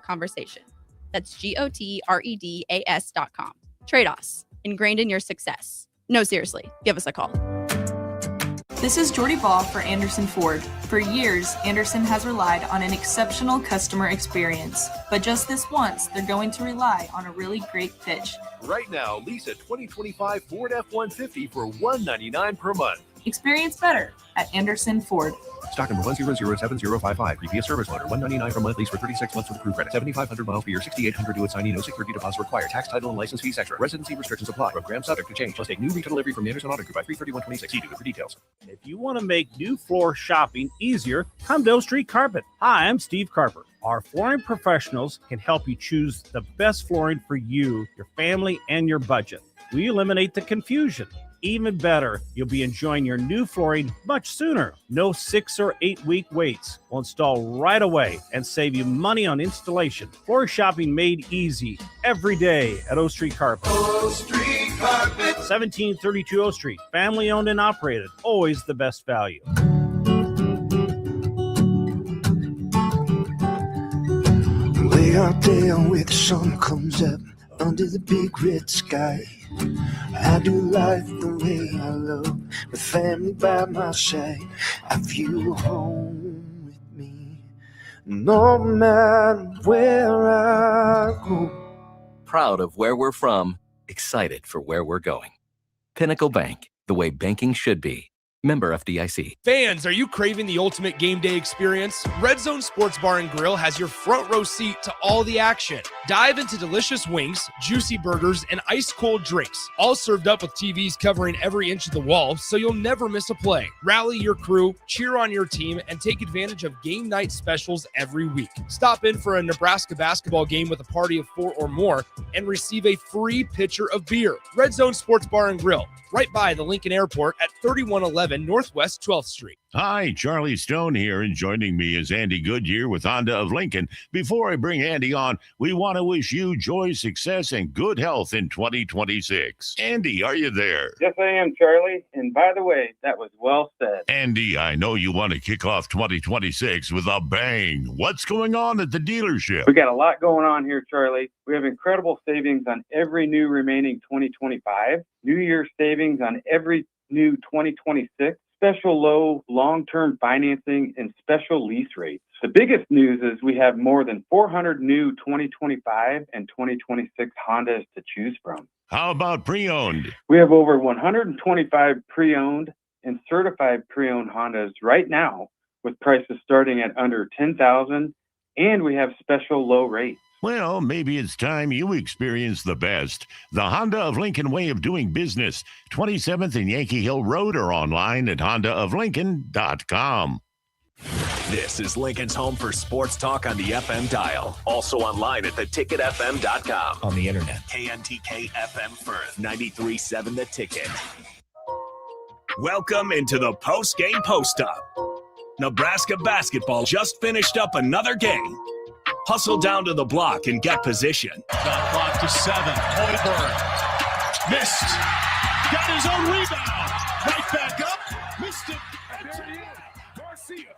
conversation. That's GOTREDAS.com. Trade-offs, ingrained in your success. No, seriously, give us a call. This is Jordy Ball for Anderson Ford. For years, Anderson has relied on an exceptional customer experience. But just this once, they're going to rely on a really great pitch. Right now, lease a 2025 Ford F-150 for $199 per month. Experience better at Anderson Ford. Stock number 1007055. Previous service loaner. $199 per month. Lease for 36 months with approved credit. 7,500 miles per year. 6,800 due at signing. No security deposit required. Tax, title, and license fees extra. Residency restrictions apply. Program subject to change. Must take new retail delivery from Anderson Auto Group by 3/31/26. See dealer for details. If you want to make new floor shopping easier, come to O Street Carpet. Hi, I'm Steve Carper. Our flooring professionals can help you choose the best flooring for you, your family, and your budget. We eliminate the confusion. Even better, you'll be enjoying your new flooring much sooner. No 6 or 8 week waits. We'll install right away and save you money on installation. Floor shopping made easy every day at O Street Carpet. O Street Carpet. 1732 O Street. Family owned and operated. Always the best value. Way out there where the sun comes up under the big red sky, I do life the way I love, with family by my side. I feel home with me, no matter where I go. Proud of where we're from, excited for where we're going. Pinnacle Bank, the way banking should be. Member FDIC. Fans, are you craving the ultimate game day experience? Red Zone Sports Bar and Grill has your front row seat to all the action. Dive into delicious wings, juicy burgers, and ice-cold drinks, all served up with TVs covering every inch of the wall, so you'll never miss a play. Rally your crew, cheer on your team, and take advantage of game night specials every week. Stop in for a Nebraska basketball game with a party of 4 or more and receive a free pitcher of beer. Red Zone Sports Bar and Grill, right by the Lincoln Airport at 3111 Northwest 12th Street. Hi, Charlie Stone here, and joining me is Andy Goodyear with Honda of Lincoln. Before I bring Andy on, we want to wish you joy, success, and good health in 2026. Andy, are you there? Yes, I am, Charlie. And by the way, that was well said. Andy, I know you want to kick off 2026 with a bang. What's going on at the dealership? We got a lot going on here, Charlie. We have incredible savings on every new remaining 2025, New Year's savings on every new 2026, special low long-term financing, and special lease rates. The biggest news is we have more than 400 new 2025 and 2026 Hondas to choose from. How about pre-owned? We have over 125 pre-owned and certified pre-owned Hondas right now, with prices starting at under $10,000, and we have special low rates. Well, maybe it's time you experience the best. The Honda of Lincoln way of doing business. 27th and Yankee Hill Road, or online at hondaoflincoln.com. This is Lincoln's home for sports talk on the FM dial. Also online at theticketfm.com. On the internet. KNTK FM Firth. 93.7 The Ticket. Welcome into the post-game post-up. Nebraska basketball just finished up another game. Hustle down to the block and get position. Shot clock to 7. Hoiberg missed. Got his own rebound. Right back up. Missed it. And there he is. Garcia.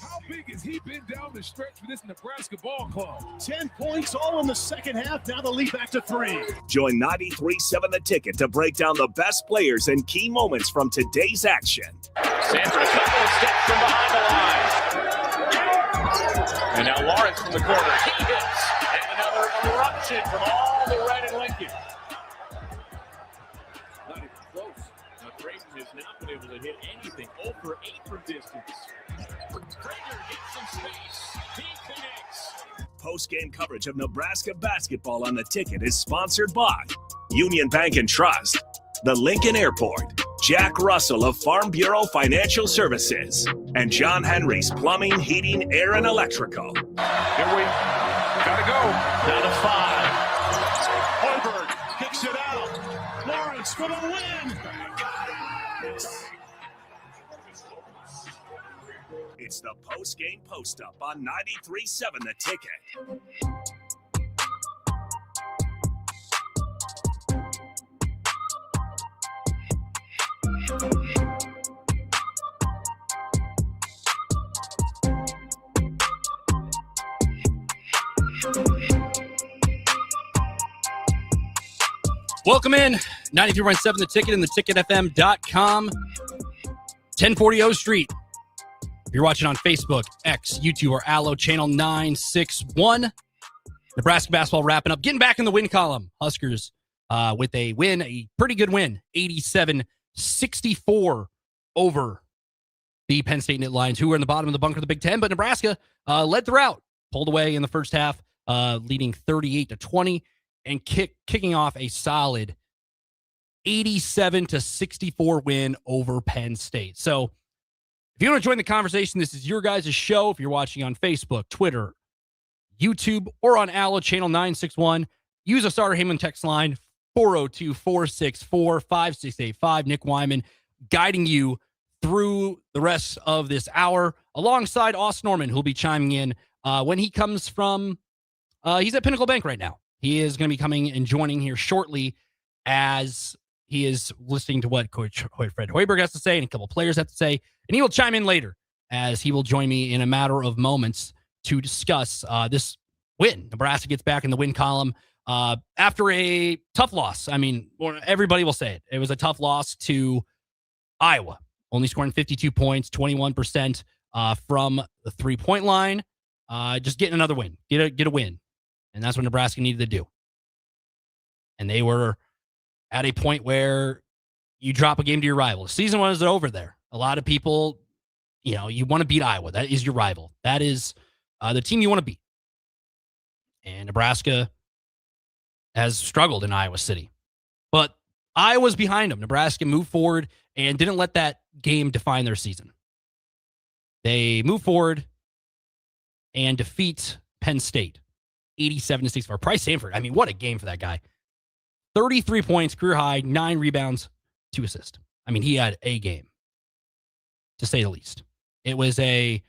How big has he been down the stretch for this Nebraska ball club? 10 points all in the second half. Now the lead back to 3. Join 93.7 The Ticket to break down the best players and key moments from today's action. Sandra, a couple of steps from behind the line. And now Lawrence from the corner. He hits. And another eruption from all the red and Lincoln. Not even close. Now Creighton has not been able to hit anything. 0 for 8 from distance. Krieger gets some space. He connects. Post-game coverage of Nebraska basketball on The Ticket is sponsored by Union Bank and Trust, the Lincoln Airport, Jack Russell of Farm Bureau Financial Services, and John Henry's Plumbing, Heating, Air, and Electrical. Here we gotta go. Down to 5. Hoiberg kicks it out. Lawrence for the win. It's the post-game post-up on 93.7 The Ticket. Welcome in. 93.7 The Ticket and theticketfm.com. 1040 O Street. If you're watching on Facebook, X, YouTube, or Allo, channel 961. Nebraska basketball wrapping up. Getting back in the win column. Huskers with a win, a pretty good win. 87-64 over the Penn State Knit Lions, who were in the bottom of the bunker of the Big Ten. But Nebraska led throughout. Pulled away in the first half, leading 38-20. And kicking off a solid 87-64 win over Penn State. So if you want to join the conversation, this is your guys' show. If you're watching on Facebook, Twitter, YouTube, or on Allo channel 961, use a Starter Heyman text line 402-464-5685. Nick Wyman guiding you through the rest of this hour alongside Austin Norman, who'll be chiming in when he comes from, he's at Pinnacle Bank right now. He is going to be coming and joining here shortly as he is listening to what Coach Fred Hoiberg has to say and a couple of players have to say. And he will chime in later as he will join me in a matter of moments to discuss this win. Nebraska gets back in the win column after a tough loss. I mean, everybody will say it. It was a tough loss to Iowa, only scoring 52 points, 21% from the three-point line. Just getting another win, get a win. And that's what Nebraska needed to do. And they were at a point where you drop a game to your rival. The season was over there. A lot of people, you want to beat Iowa. That is your rival. That is the team you want to beat. And Nebraska has struggled in Iowa City. But Iowa's behind them. Nebraska moved forward and didn't let that game define their season. They move forward and defeat Penn State. 87-64. Price Sanford, I mean, what a game for that guy. 33 points, career high, 9 rebounds, 2 assists. I mean, he had a game, to say the least. It was a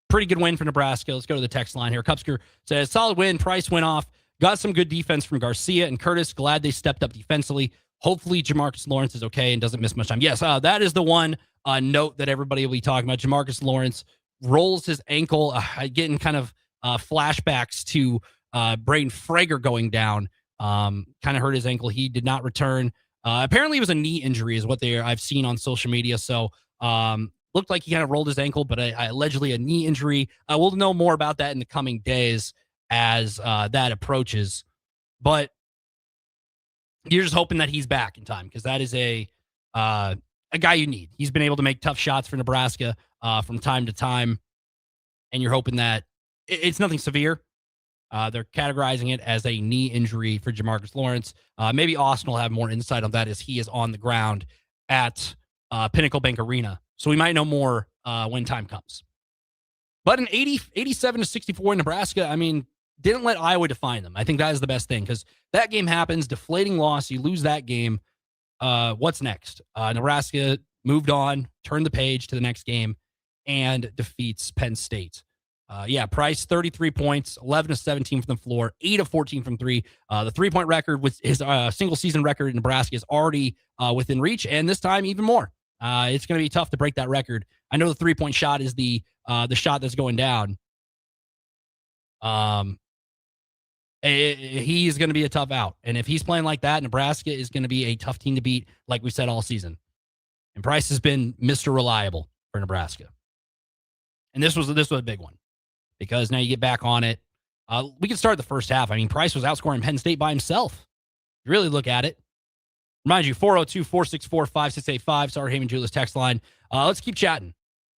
pretty good win for Nebraska. Let's go to the text line here. Cupsker says, solid win. Price went off. Got some good defense from Garcia and Curtis. Glad they stepped up defensively. Hopefully, Jamarcus Lawrence is okay and doesn't miss much time. Yes, that is the one note that everybody will be talking about. Jamarcus Lawrence rolls his ankle, getting kind of flashbacks to Braden Frager going down, kind of hurt his ankle. He did not return. Apparently it was a knee injury is what I've seen on social media. So looked like he kind of rolled his ankle, but allegedly a knee injury. We'll know more about that in the coming days as that approaches. But you're just hoping that he's back in time because that is a guy you need. He's been able to make tough shots for Nebraska from time to time. And you're hoping that it's nothing severe. They're categorizing it as a knee injury for Jamarcus Lawrence. Maybe Austin will have more insight on that as he is on the ground at Pinnacle Bank Arena. So we might know more when time comes. But an 87-64 in Nebraska, I mean, didn't let Iowa define them. I think that is the best thing because that game happens, deflating loss. You lose that game. What's next? Nebraska moved on, turned the page to the next game, and defeats Penn State. Price, 33 points, 11-17 from the floor, 8-14 from three. The three-point record with his single-season record in Nebraska is already within reach, and this time even more. It's going to be tough to break that record. I know the three-point shot is the shot that's going down. He is going to be a tough out, and if he's playing like that, Nebraska is going to be a tough team to beat, like we said all season. And Price has been Mr. Reliable for Nebraska, and this was a big one. Because now you get back on it. We can start the first half. I mean, Price was outscoring Penn State by himself. You really look at it. Remind you, 402-464-5685. Sorry, Heyman Julius text line. Let's keep chatting.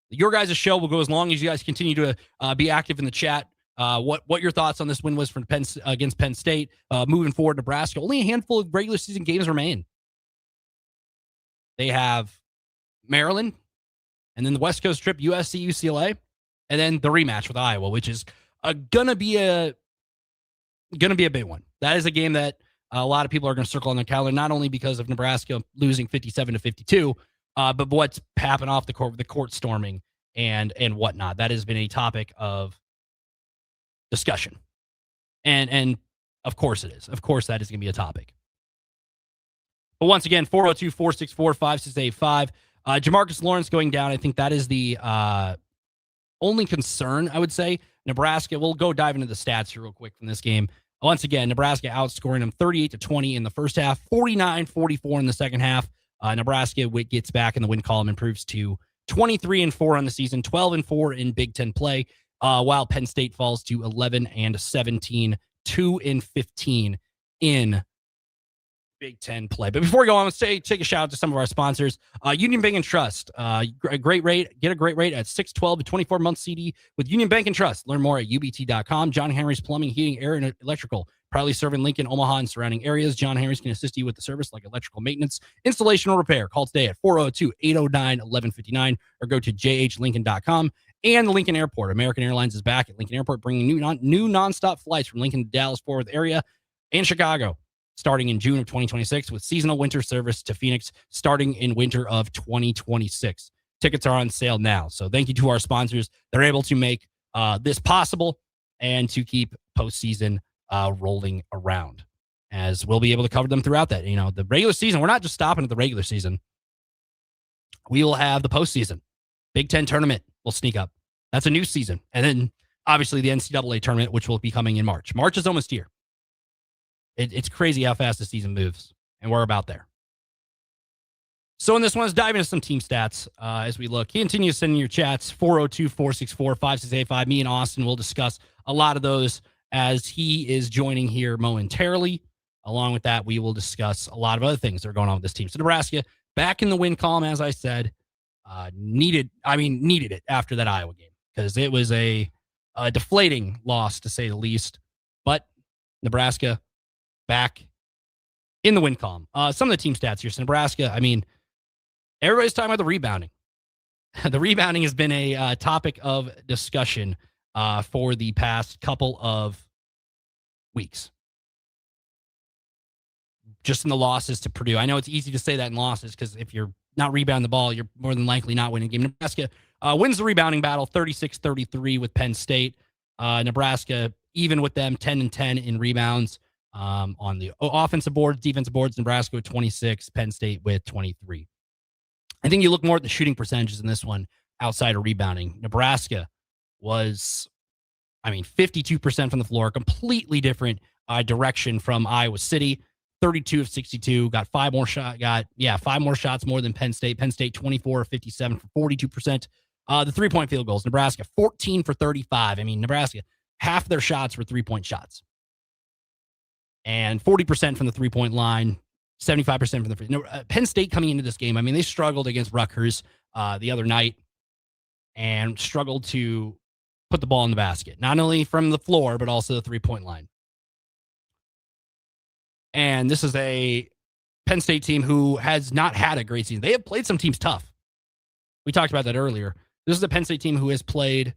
Your guys' show will go as long as you guys continue to be active in the chat. What your thoughts on this win was for against Penn State. Moving forward, Nebraska. Only a handful of regular season games remain. They have Maryland, and then the West Coast trip, USC, UCLA. And then the rematch with Iowa, which is gonna be a big one. That is a game that a lot of people are going to circle on their calendar, not only because of Nebraska losing 57-52, but what's happened off the court with the court storming and whatnot. That has been a topic of discussion, and of course it is. Of course that is going to be a topic. But once again, 402-464-5685. Jamarcus Lawrence going down. I think that is the only concern, I would say. Nebraska, we'll go dive into the stats here real quick from this game. Once again, Nebraska outscoring them 38-20 in the first half, 49-44 in the second half. Nebraska gets back in the win column, improves to 23-4 on the season, 12-4 in Big Ten play, while Penn State falls to 11-17, 2-15 in Big Ten play. But before we go on, let's take a shout out to some of our sponsors. Union Bank and Trust, a great rate. Get a great rate at 612 to 24 month CD with Union Bank and Trust. Learn more at ubt.com. John Henry's Plumbing, Heating, Air, and Electrical. Proudly serving Lincoln, Omaha, and surrounding areas. John Henry's can assist you with the service like electrical maintenance, installation, or repair. Call today at 402-809-1159 or go to jhlincoln.com. And the Lincoln Airport. American Airlines is back at Lincoln Airport, bringing new nonstop flights from Lincoln to Dallas-Fort Worth area and Chicago, starting in June of 2026, with seasonal winter service to Phoenix starting in winter of 2026. Tickets are on sale now. So thank you to our sponsors. They're able to make this possible and to keep postseason rolling around, as we'll be able to cover them throughout that. You know, the regular season, we're not just stopping at the regular season. We will have the postseason. Big Ten tournament will sneak up. That's a new season. And then obviously the NCAA tournament, which will be coming in March. March is almost here. It's crazy how fast the season moves, and we're about there. So in this one, let's dive into some team stats as we look. Continue sending your chats, 402-464-5685. Me and Austin will discuss a lot of those as he is joining here momentarily. Along with that, we will discuss a lot of other things that are going on with this team. So Nebraska, back in the win column, as I said, needed it after that Iowa game, because it was a deflating loss, to say the least. But Nebraska back in the win column. Some of the team stats here. So Nebraska, I mean, everybody's talking about the rebounding. The rebounding has been a topic of discussion for the past couple of weeks. Just in the losses to Purdue. I know it's easy to say that in losses, because if you're not rebounding the ball, you're more than likely not winning a game. Nebraska wins the rebounding battle, 36-33 with Penn State. Nebraska, even with them, 10-10 in rebounds. On the offensive boards, defensive boards, Nebraska with 26, Penn State with 23. I think you look more at the shooting percentages in this one outside of rebounding. Nebraska was, 52% from the floor, completely different direction from Iowa City. 32 of 62, got five more shots more than Penn State. Penn State 24 of 57 for 42%. The 3-point field goals, Nebraska 14 for 35. Nebraska, half their shots were 3-point shots. And 40% from the 3-point line, 75% from the free. Penn State coming into this game, they struggled against Rutgers the other night and struggled to put the ball in the basket, not only from the floor, but also the 3-point line. And this is a Penn State team who has not had a great season. They have played some teams tough. We talked about that earlier. This is a Penn State team who has played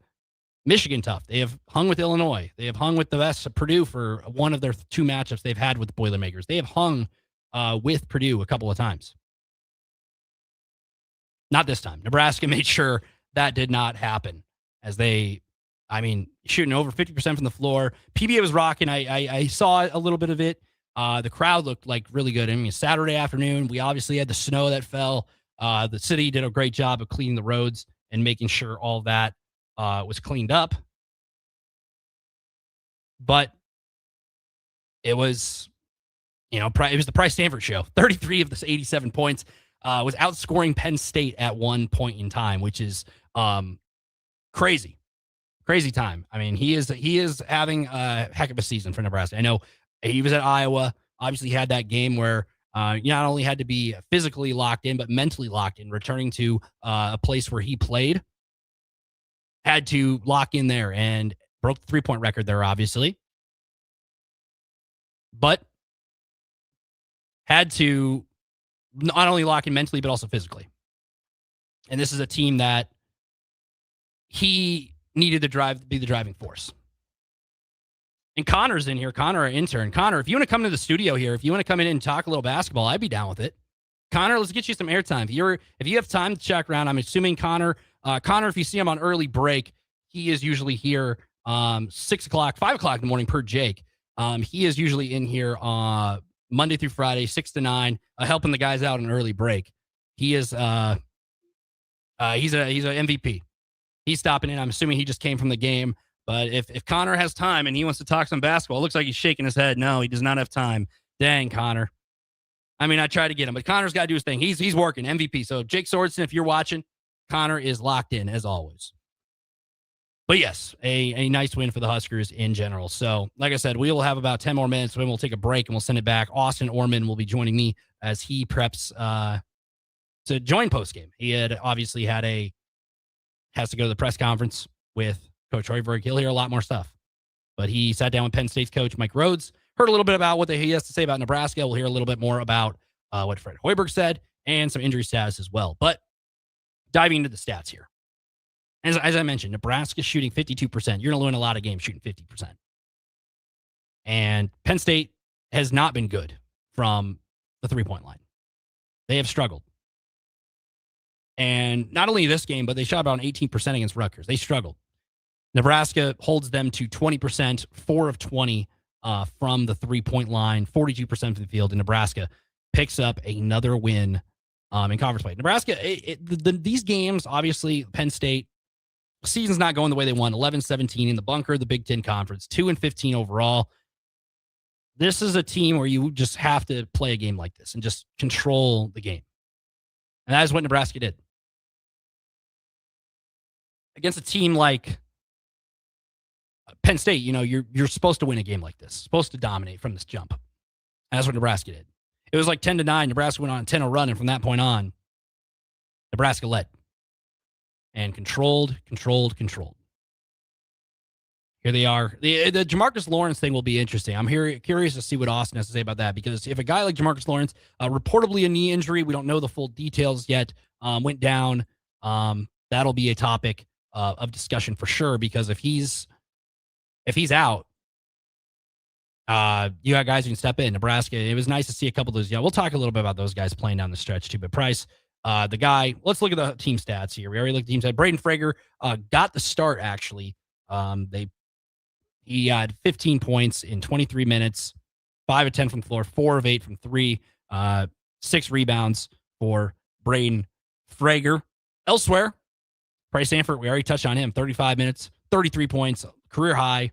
Michigan tough. They have hung with Illinois. They have hung with the best of Purdue for one of their 2 matchups they've had with the Boilermakers. They have hung with Purdue a couple of times. Not this time. Nebraska made sure that did not happen, as they, shooting over 50% from the floor. PBA was rocking. I saw a little bit of it. The crowd looked like really good. Saturday afternoon, we obviously had the snow that fell. The city did a great job of cleaning the roads and making sure all that was cleaned up. But it was, it was the Price Stanford show. 33 of the 87 points was outscoring Penn State at one point in time, which is crazy time. He is having a heck of a season for Nebraska. I know he was at Iowa, obviously had that game where you not only had to be physically locked in, but mentally locked in, returning to a place where he played. Had to lock in there and broke the 3-point record there, obviously. But had to not only lock in mentally, but also physically. And this is a team that he needed to be the driving force. And Connor's in here. Connor, our intern. Connor, if you want to come to the studio here, if you want to come in and talk a little basketball, I'd be down with it. Connor, let's get you some airtime. If you have time to check around, I'm assuming Connor, if you see him on early break, he is usually here 6 o'clock, 5 o'clock in the morning per Jake. He is usually in here Monday through Friday, 6 to 9, helping the guys out on early break. He is he's a MVP. He's stopping in. I'm assuming he just came from the game. But if Connor has time and he wants to talk some basketball, it looks like he's shaking his head. No, he does not have time. Dang, Connor. I mean, I tried to get him, but Connor's got to do his thing. He's working, MVP. So Jake Sorensen, if you're watching, Connor is locked in as always. But yes, a nice win for the Huskers in general. So, like I said, we will have about 10 more minutes. Then we'll take a break and we'll send it back. Austin Orman will be joining me as he preps to join Postgame. He had obviously has to go to the press conference with Coach Hoiberg. He'll hear a lot more stuff. But he sat down with Penn State's coach, Mike Rhodes, heard a little bit about what he has to say about Nebraska. We'll hear a little bit more about what Fred Hoiberg said and some injury status as well. But diving into the stats here. As I mentioned, Nebraska shooting 52%. You're going to win a lot of games shooting 50%. And Penn State has not been good from the three-point line. They have struggled. And not only this game, but they shot about 18% against Rutgers. They struggled. Nebraska holds them to 20%, 4 of 20 from the three-point line, 42% from the field, and Nebraska picks up another win in conference play. Nebraska, these games, obviously, Penn State, season's not going the way they want. 11-17 in the bunker, the Big Ten Conference, 2-15 overall. This is a team where you just have to play a game like this and just control the game. And that is what Nebraska did. Against a team like Penn State, you're supposed to win a game like this, supposed to dominate from this jump. And that's what Nebraska did. It was like 10-9. Nebraska went on a 10-0 run, and from that point on, Nebraska led. And controlled. Here they are. The Jamarcus Lawrence thing will be interesting. I'm curious to see what Austin has to say about that, because if a guy like Jamarcus Lawrence, reportedly a knee injury, we don't know the full details yet, went down, that'll be a topic of discussion for sure, because if he's out, you got guys who can step in. Nebraska, it was nice to see a couple of those. Yeah, we'll talk a little bit about those guys playing down the stretch too. But Price, the guy, let's look at the team stats here. We already looked at the team stats. Braden Frager got the start, actually. He had 15 points in 23 minutes, 5 of 10 from the floor, 4 of 8 from 3, 6 rebounds for Braden Frager. Elsewhere, Price Sanford, we already touched on him, 35 minutes, 33 points, career high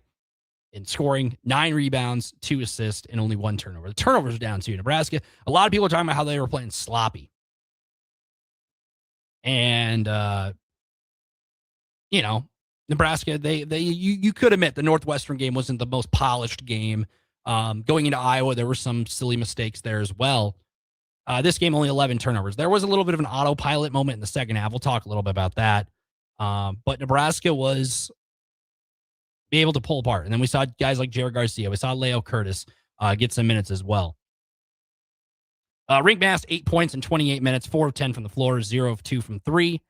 in scoring, 9 rebounds, 2 assists, and only 1 turnover. The turnovers are down too. Nebraska, a lot of people are talking about how they were playing sloppy. And, Nebraska, you could admit the Northwestern game wasn't the most polished game. Going into Iowa, there were some silly mistakes there as well. This game, only 11 turnovers. There was a little bit of an autopilot moment in the second half. We'll talk a little bit about that. But Nebraska was able to pull apart. And then we saw guys like Jared Garcia. We saw Leo Curtis get some minutes as well. Rink Mast, 8 points in 28 minutes, 4 of 10 from the floor, 0 of 2 from 3.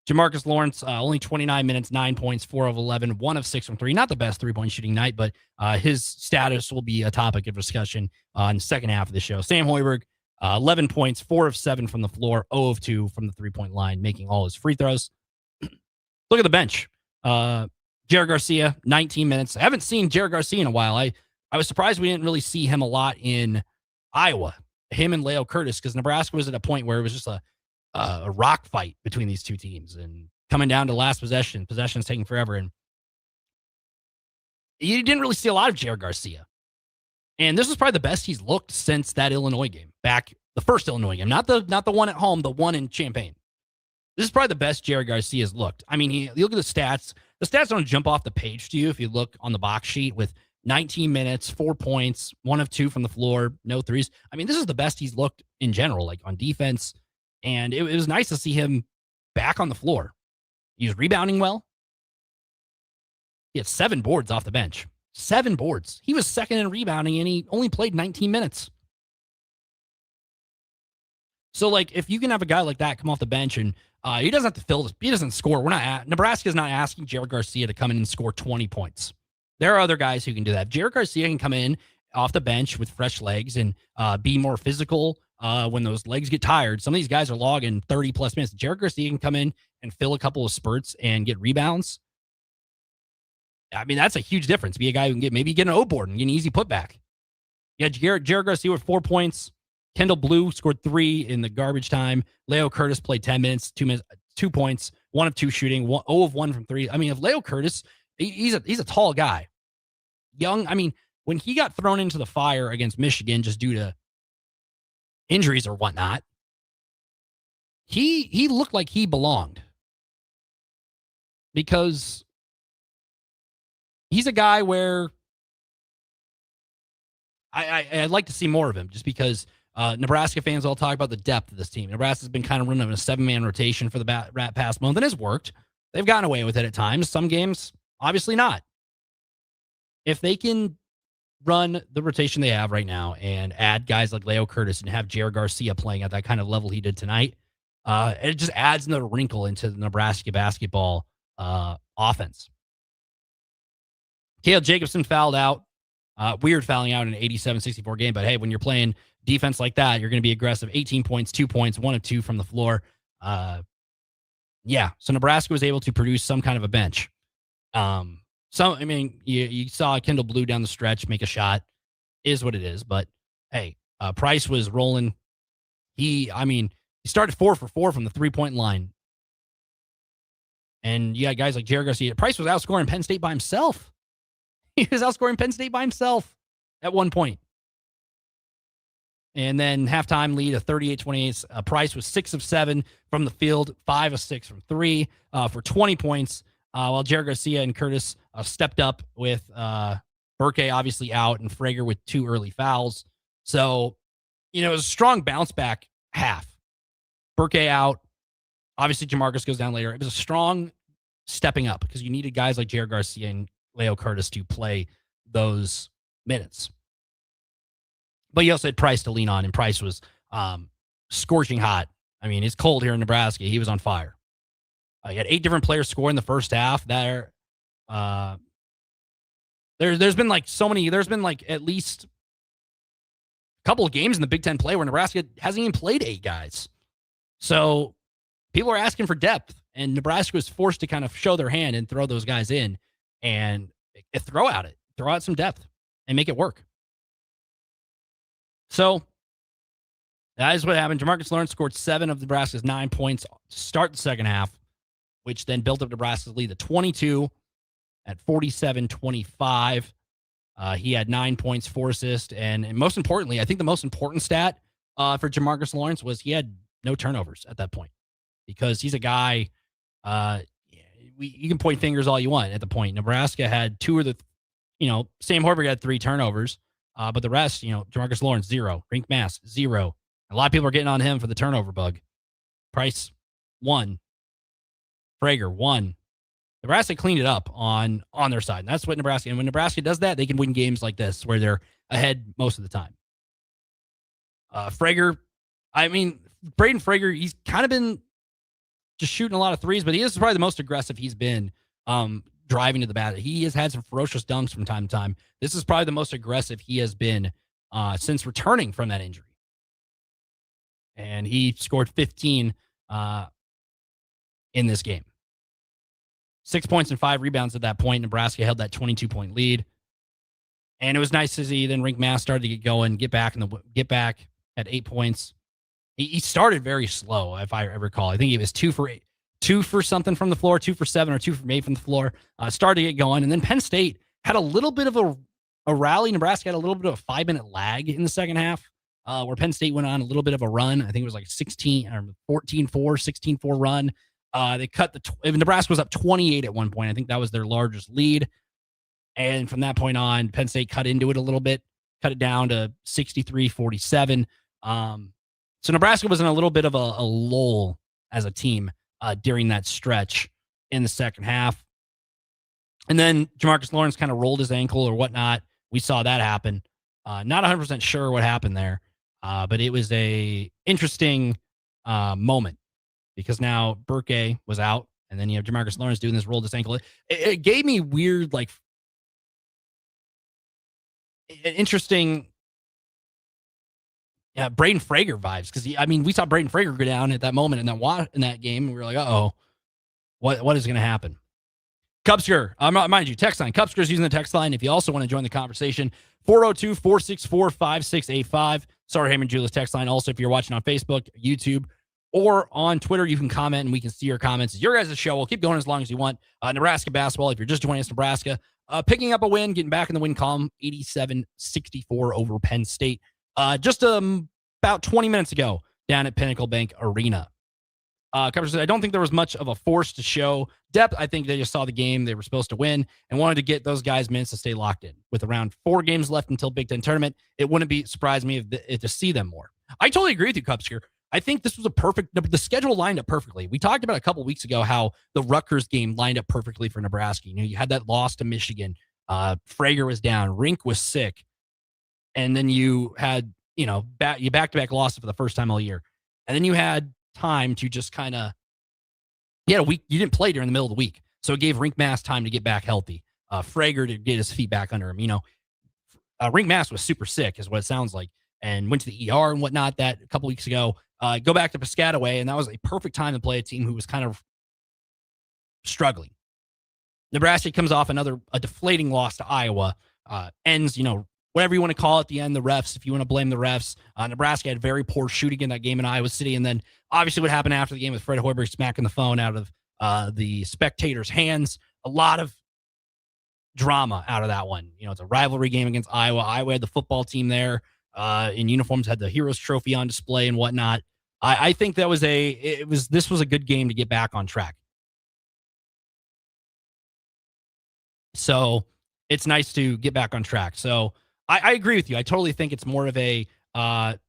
Jamarcus Lawrence, only 29 minutes, 9 points, 4 of 11, 1 of 6 from 3. Not the best three-point shooting night, but his status will be a topic of discussion in the second half of the show. Sam Hoiberg, 11 points, 4 of 7 from the floor, 0 of 2 from the three-point line, making all his free throws. Look at the bench. Jared Garcia, 19 minutes. I haven't seen Jared Garcia in a while. I was surprised we didn't really see him a lot in Iowa, him and Leo Curtis, because Nebraska was at a point where it was just a rock fight between these two teams, and coming down to last possessions taking forever. And you didn't really see a lot of Jared Garcia. And this was probably the best he's looked since that Illinois game, back the first Illinois game, not the one at home, the one in Champaign. This is probably the best Jared Garcia's looked. I mean, you look at the stats. The stats don't jump off the page to you if you look on the box sheet with 19 minutes, 4 points, 1 of 2 from the floor, no threes. I mean, this is the best he's looked in general, like on defense. And it was nice to see him back on the floor. He was rebounding well. He had 7 boards off the bench. 7 boards. He was second in rebounding, and he only played 19 minutes. So, like, if you can have a guy like that come off the bench and he doesn't have to fill this, he doesn't score. Nebraska's not asking Jared Garcia to come in and score 20 points. There are other guys who can do that. Jared Garcia can come in off the bench with fresh legs and be more physical when those legs get tired. Some of these guys are logging 30-plus minutes. Jared Garcia can come in and fill a couple of spurts and get rebounds. I mean, that's a huge difference. Be a guy who can get an O board and get an easy putback. Yeah, Jared Garcia with 4 points. Kendall Blue scored 3 in the garbage time. Leo Curtis played 10 minutes, 2 points, 1 of 2 shooting, 0 of 1 from 3. I mean, if Leo Curtis He's a tall guy. Young, I mean, when he got thrown into the fire against Michigan just due to injuries or whatnot, he looked like he belonged. Because he's a guy where I'd like to see more of him, just because Nebraska fans all talk about the depth of this team. Nebraska's been kind of running a 7-man rotation for the past month, and it's worked. They've gotten away with it at times. Some games, obviously not. If they can run the rotation they have right now and add guys like Leo Curtis and have Jared Garcia playing at that kind of level he did tonight, it just adds another wrinkle into the Nebraska basketball offense. Caleb Jacobson fouled out. Weird fouling out in an 87-64 game, but hey, when you're playing defense like that, you're going to be aggressive. 18 points, 2 points, 1 of 2 from the floor. Yeah, so Nebraska was able to produce some kind of a bench. You saw Kendall Blue down the stretch make a shot. Is what it is, but hey, Price was rolling. He started 4 for 4 from the 3-point line. And you got guys like Jared Garcia. Price was outscoring Penn State by himself. He was outscoring Penn State by himself at one point. And then halftime lead of 38-28. Price was 6 of 7 from the field, 5 of 6 from 3 for 20 points. While Jared Garcia and Curtis stepped up with Burke obviously out and Frager with 2 early fouls. So, it was a strong bounce back half. Burke out. Obviously, Jamarcus goes down later. It was a strong stepping up because you needed guys like Jared Garcia and Leo Curtis to play those minutes. But you also had Price to lean on, and Price was scorching hot. I mean, it's cold here in Nebraska. He was on fire. You had 8 different players score in the first half. There's been like so many. There's been like at least a couple of games in the Big Ten play where Nebraska hasn't even played 8 guys. So people are asking for depth, and Nebraska was forced to kind of show their hand and throw those guys in and throw out some depth and make it work. So that is what happened. Jamarcus Lawrence scored 7 of Nebraska's 9 points to start the second half, which then built up Nebraska's lead to 22 at 47-25. He had 9 points, 4 assists, and most importantly, I think the most important stat for Jamarcus Lawrence was he had no turnovers at that point, because he's a guy, you can point fingers all you want at the point. Nebraska had 2 of the, Sam Hoiberg had 3 turnovers, but the rest, Jamarcus Lawrence, 0. Rink Mass, 0. A lot of people are getting on him for the turnover bug. Price, 1. Frager, 1. Nebraska cleaned it up on their side. And that's what Nebraska, and when Nebraska does that, they can win games like this where they're ahead most of the time. Frager, Braden Frager, he's kind of been just shooting a lot of threes, but he is probably the most aggressive he's been driving to the basket. He has had some ferocious dunks from time to time. This is probably the most aggressive he has been since returning from that injury. And he scored 15 in this game. 6 points and 5 rebounds at that point. Nebraska held that 22-point lead. And it was nice to see then Rink Mass started to get going, get back at 8 points. He started very slow, if I recall. I think he was 2 for something from the floor, 2 for 7 or 2 for 8 from the floor. Started to get going. And then Penn State had a little bit of a rally. Nebraska had a little bit of a 5-minute lag in the second half, where Penn State went on a little bit of a run. I think it was like 14-4, 16-4 run. They cut Nebraska was up 28 at one point. I think that was their largest lead. And from that point on, Penn State cut into it a little bit, cut it down to 63-47. So Nebraska was in a little bit of a lull as a team during that stretch in the second half. And then Jamarcus Lawrence kind of rolled his ankle or whatnot. We saw that happen. Not 100% sure what happened there, but it was a interesting moment because now Burke was out, and then you have Jamarcus Lawrence doing this rolled his ankle. It gave me weird, interesting Braden Frager vibes, because we saw Braden Frager go down at that moment in that game, and we were like, uh-oh, what is going to happen? Cubsker, mind you, text line. Cubsker's using the text line. If you also want to join the conversation, 402-464-5685. Sorry, Hammond Julius text line. Also, if you're watching on Facebook, YouTube, or on Twitter. You can comment and we can see your comments. It's your guys' show. We'll keep going as long as you want. Nebraska basketball, if you're just joining us, Nebraska, picking up a win, getting back in the win column, 87-64 over Penn State. Just about 20 minutes ago down at Pinnacle Bank Arena. Coverage said, I don't think there was much of a force to show depth. I think they just saw the game they were supposed to win and wanted to get those guys minutes to stay locked in. With around 4 games left until Big Ten tournament, it wouldn't be surprised me if to see them more. I totally agree with you, Cupsker. I think this was the schedule lined up perfectly. We talked about a couple weeks ago how the Rutgers game lined up perfectly for Nebraska. You had that loss to Michigan. Frager was down. Rink was sick. And then you had, back-to-back losses for the first time all year. And then you had time to just kind of, a week. You didn't play during the middle of the week. So it gave Rink Mass time to get back healthy. Frager to get his feet back under him. Rink Mass was super sick is what it sounds like and went to the ER and whatnot that a couple weeks ago. Go back to Piscataway, and that was a perfect time to play a team who was kind of struggling. Nebraska comes off a deflating loss to Iowa. Ends, whatever you want to call it, the end, the refs, if you want to blame the refs. Nebraska had very poor shooting in that game in Iowa City. And then obviously what happened after the game with Fred Hoiberg smacking the phone out of the spectators' hands. A lot of drama out of that one. It's a rivalry game against Iowa. Iowa had the football team there in uniforms, had the Heroes Trophy on display and whatnot. I think this was a good game to get back on track. So it's nice to get back on track. So I agree with you. I totally think it's more of a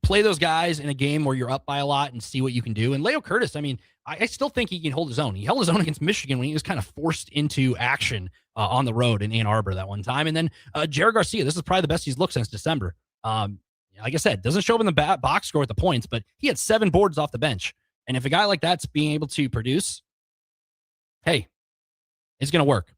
play those guys in a game where you're up by a lot and see what you can do. And Leo Curtis, I still think he can hold his own. He held his own against Michigan when he was kind of forced into action on the road in Ann Arbor that one time. And then Jared Garcia, this is probably the best he's looked since December. Like I said, doesn't show up in the box score with the points, but he had 7 boards off the bench. And if a guy like that's being able to produce, hey, it's going to work.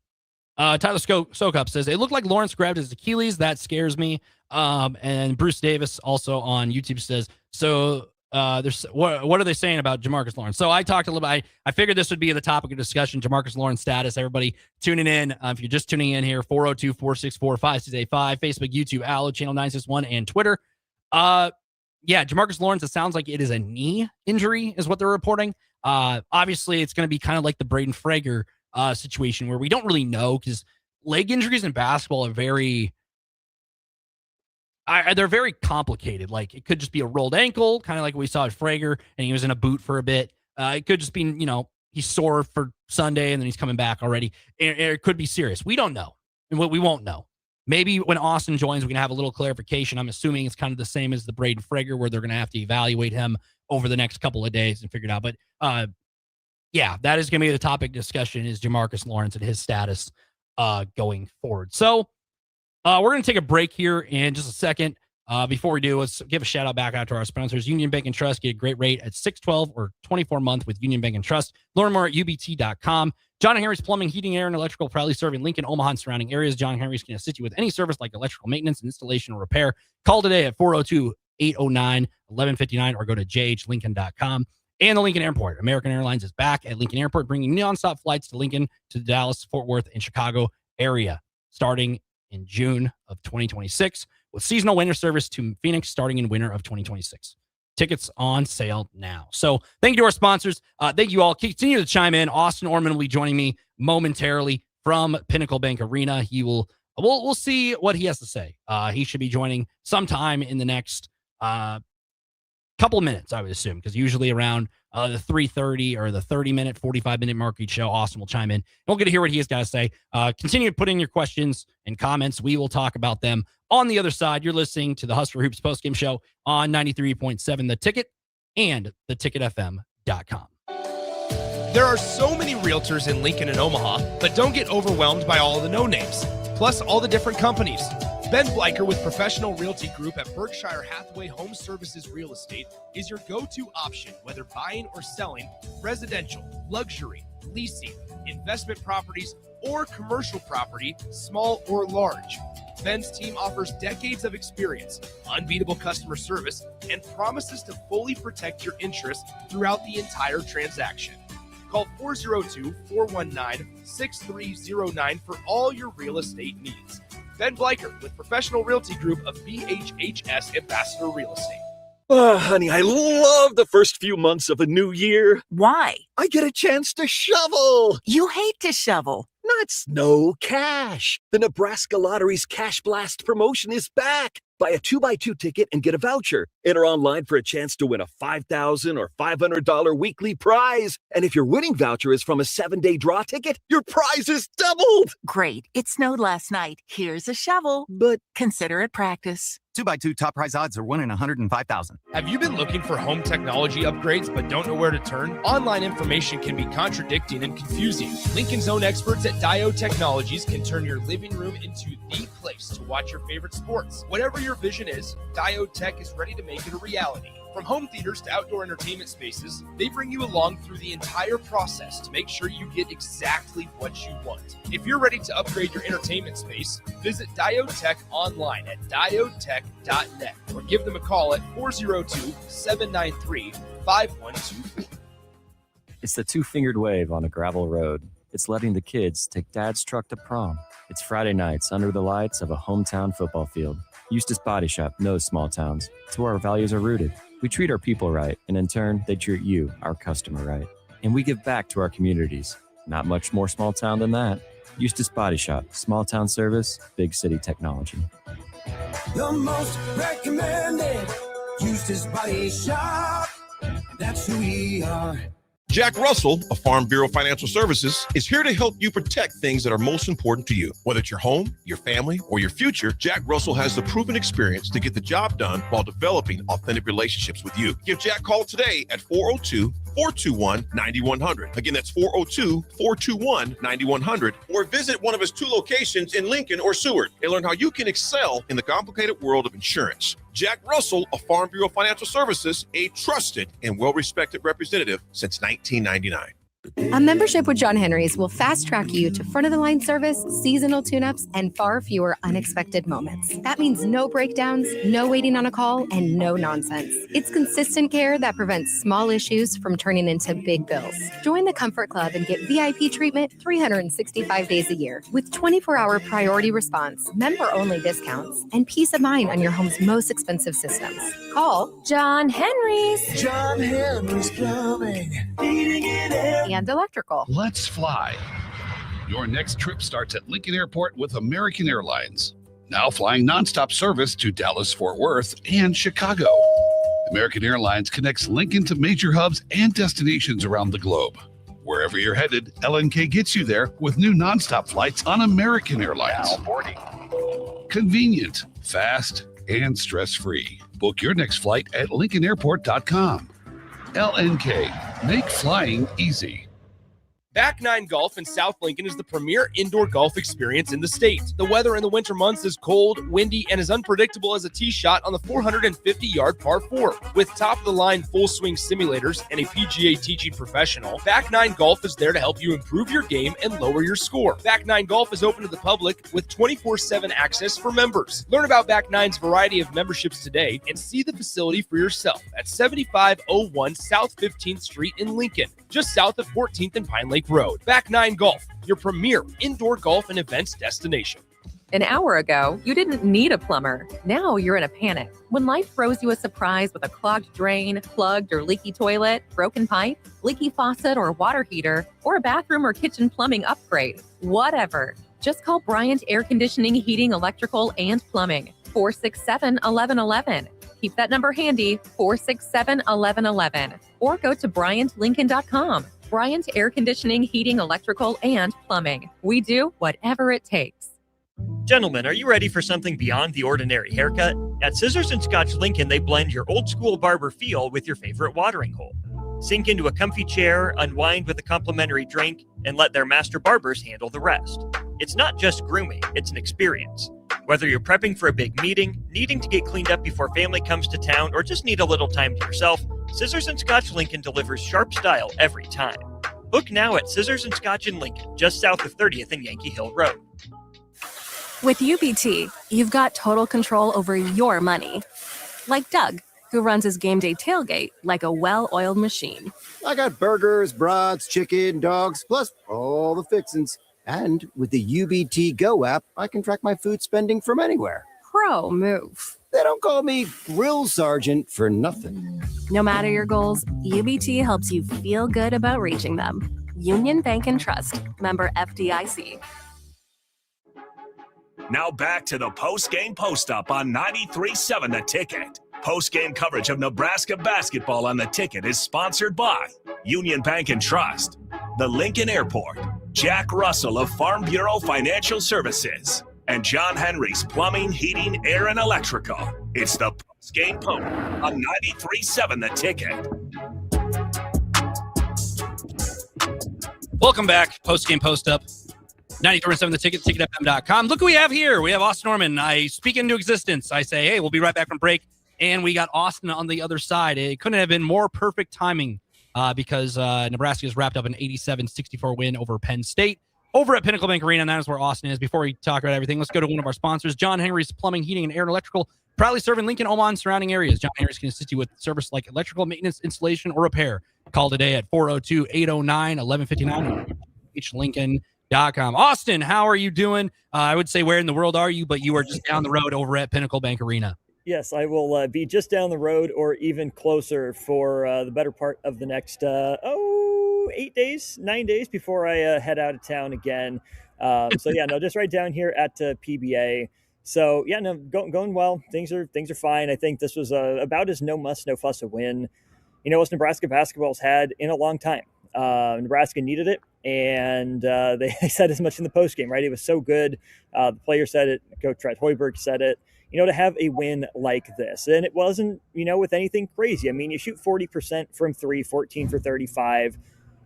Tyler Sokup says, it looked like Lawrence grabbed his Achilles. That scares me. And Bruce Davis also on YouTube says, so there's what are they saying about Jamarcus Lawrence? So I talked a little bit. I figured this would be the topic of discussion, Jamarcus Lawrence status. Everybody tuning in. If you're just tuning in here, 402-464-5685, Facebook, YouTube, Allo, Channel 961, and Twitter. Jamarcus Lawrence, it sounds like it is a knee injury is what they're reporting. Obviously, it's going to be kind of like the Braden Frager situation where we don't really know because leg injuries in basketball are they're very complicated. Like it could just be a rolled ankle, kind of like we saw at Frager, and he was in a boot for a bit. It could just be, he's sore for Sunday and then he's coming back already. It could be serious. We don't know. And what we won't know. Maybe when Austin joins, we can have a little clarification. I'm assuming it's kind of the same as the Braden Frager where they're going to have to evaluate him over the next couple of days and figure it out. But that is going to be the topic discussion is Jamarcus Lawrence and his status going forward. So we're going to take a break here in just a second. Before we do, let's give a shout out back out to our sponsors. Union Bank and Trust, get a great rate at 612 or 24 month with Union Bank and Trust. Learn more at ubt.com. John and Henry's Plumbing, Heating, Air, and Electrical, proudly serving Lincoln, Omaha, and surrounding areas. John and Henry's can assist you with any service like electrical maintenance, installation, or repair. Call today at 402-809-1159 or go to jhlincoln.com. And the Lincoln Airport. American Airlines is back at Lincoln Airport, bringing nonstop flights to Lincoln, to the Dallas, Fort Worth, and Chicago area, starting in June of 2026, with seasonal winter service to Phoenix starting in winter of 2026. Tickets on sale now. So thank you to our sponsors. Thank you all. Continue to chime in. Austin Orman will be joining me momentarily from Pinnacle Bank Arena. We'll see what he has to say. He should be joining sometime in the next couple of minutes, I would assume, because usually around the 3:30 or the 30-minute, 45-minute mark each show, Austin will chime in. And we'll get to hear what he has got to say. Continue to put in your questions and comments. We will talk about them on the other side. You're listening to the Husker Hoops postgame show on 93.7 The Ticket and theticketfm.com. There are so many realtors in Lincoln and Omaha, but don't get overwhelmed by all the no-names, plus all the different companies. Ben Bleicher with Professional Realty Group at Berkshire Hathaway Home Services Real Estate is your go-to option, whether buying or selling residential, luxury, leasing, investment properties, or commercial property, small or large. Ben's team offers decades of experience, unbeatable customer service, and promises to fully protect your interests throughout the entire transaction. Call 402-419-6309 for all your real estate needs. Ben Bleicher with Professional Realty Group of BHHS Ambassador Real Estate. Honey, I love the first few months of a new year. Why? I get a chance to shovel. You hate to shovel. Not snow, cash. The Nebraska Lottery's Cash Blast promotion is back. Buy a 2x2 ticket and get a voucher. Enter online for a chance to win a $5,000 or $500 weekly prize. And if your winning voucher is from a 7-day draw ticket, your prize is doubled. Great. It snowed last night. Here's a shovel. But consider it practice. 2x2 top prize odds are 1 in 105,000. Have you been looking for home technology upgrades but don't know where to turn? Online information can be contradicting and confusing. Lincoln's own experts at Diode Technologies can turn your living room into the place to watch your favorite sports. Whatever your vision is, Diode Tech is ready to make it a reality. From home theaters to outdoor entertainment spaces, they bring you along through the entire process to make sure you get exactly what you want. If you're ready to upgrade your entertainment space, visit Diode Tech online at diodetech.net or give them a call at 402-793-5124. It's the two-fingered wave on a gravel road. It's letting the kids take dad's truck to prom. It's Friday nights under the lights of a hometown football field. Eustace Body Shop knows small towns. It's where our values are rooted. We treat our people right, and in turn, they treat you, our customer, right. And we give back to our communities. Not much more small town than that. Eustace Body Shop, small town service, big city technology. The most recommended Eustace Body Shop. That's who we are. Jack Russell of Farm Bureau Financial Services is here to help you protect things that are most important to you. Whether it's your home, your family, or your future, Jack Russell has the proven experience to get the job done while developing authentic relationships with you. Give Jack a call today at 402-421-9100. Again, that's 402-421-9100. Or visit one of his 2 locations in Lincoln or Seward and learn how you can excel in the complicated world of insurance. Jack Russell of Farm Bureau Financial Services, a trusted and well-respected representative since 1999. A membership with John Henry's will fast track you to front of the line service, seasonal tune-ups, and far fewer unexpected moments. That means no breakdowns, no waiting on a call, and no nonsense. It's consistent care that prevents small issues from turning into big bills. Join the Comfort Club and get VIP treatment 365 days a year with 24-hour priority response, member-only discounts, and peace of mind on your home's most expensive systems. Call John Henry's. John Henry's Plumbing, heating and air, and electrical. Let's fly. Your next trip starts at Lincoln Airport with American Airlines. Now flying nonstop service to Dallas, Fort Worth, and Chicago. American Airlines connects Lincoln to major hubs and destinations around the globe. Wherever you're headed, LNK gets you there with new nonstop flights on American Airlines. Now boarding. Convenient, fast, and stress-free. Book your next flight at lincolnairport.com. LNK, make flying easy. Back Nine Golf in South Lincoln is the premier indoor golf experience in the state. The weather in the winter months is cold, windy, and as unpredictable as a tee shot on the 450-yard par 4. With top-of-the-line full-swing simulators and a PGA teaching professional, Back Nine Golf is there to help you improve your game and lower your score. Back Nine Golf is open to the public with 24/7 access for members. Learn about Back Nine's variety of memberships today and see the facility for yourself at 7501 South 15th Street in Lincoln, just south of 14th and Pine Lake Road. Back Nine Golf, your premier indoor golf and events destination. An hour ago, you didn't need a plumber. Now you're in a panic. When life throws you a surprise with a clogged drain, plugged or leaky toilet, broken pipe, leaky faucet or water heater, or a bathroom or kitchen plumbing upgrade, whatever. Just call Bryant Air Conditioning, Heating, Electrical, and Plumbing. 467-1111. Keep that number handy, 467-1111. Or go to BryantLincoln.com. Bryant Air Conditioning, Heating, Electrical, and Plumbing. We do whatever it takes. Gentlemen, are you ready for something beyond the ordinary haircut? At Scissors and Scotch Lincoln, they blend your old school barber feel with your favorite watering hole. Sink into a comfy chair, unwind with a complimentary drink, and let their master barbers handle the rest. It's not just grooming, it's an experience. Whether you're prepping for a big meeting, needing to get cleaned up before family comes to town, or just need a little time to yourself, Scissors and Scotch Lincoln delivers sharp style every time. Book now at Scissors and Scotch in Lincoln, just south of 30th and Yankee Hill Road. With UBT, you've got total control over your money. Like Doug, who runs his game day tailgate like a well-oiled machine. I got burgers, brats, chicken, dogs, plus all the fixins. And with the UBT Go app, I can track my food spending from anywhere. Pro move. Then don't call me Grill Sergeant for nothing. No matter your goals, UBT helps you feel good about reaching them. Union Bank and Trust, member FDIC. Now back to the post-game post-up on 93.7 The Ticket. Post-game coverage of Nebraska basketball on The Ticket is sponsored by Union Bank and Trust, the Lincoln Airport, Jack Russell of Farm Bureau Financial Services, and John Henry's Plumbing, Heating, Air, and Electrical. It's the post-game post on 93.7 The Ticket. Welcome back. Post-game post-up. 93.7 The Ticket, ticketfm.com. Look who we have here. We have Austin Norman. I speak into existence. I say, hey, we'll be right back from break. And we got Austin on the other side. It couldn't have been more perfect timing because Nebraska has wrapped up an 87-64 win over Penn State over at Pinnacle Bank Arena, and that is where Austin is. Before we talk about everything, let's go to one of our sponsors, John Henry's Plumbing, Heating, and Air and Electrical, proudly serving Lincoln, Omaha, and surrounding areas. John Henry's can assist you with service like electrical maintenance, installation, or repair. Call today at 402-809-1159 Lincoln.com. Austin, how are you doing? I would say where in the world are you, but you are just down the road over at Pinnacle Bank Arena. Yes, I will be just down the road or even closer for the better part of the next 9 days before I head out of town again. Just right down here at PBA. So going well. Things are fine. I think this was about as no muss, no fuss a win, as Nebraska basketball's had in a long time. Nebraska needed it, and they said as much in the postgame, right? It was so good. The player said it. Coach Fred Hoiberg said it. To have a win like this. And it wasn't, with anything crazy. I mean, you shoot 40% from three, 14 for 35.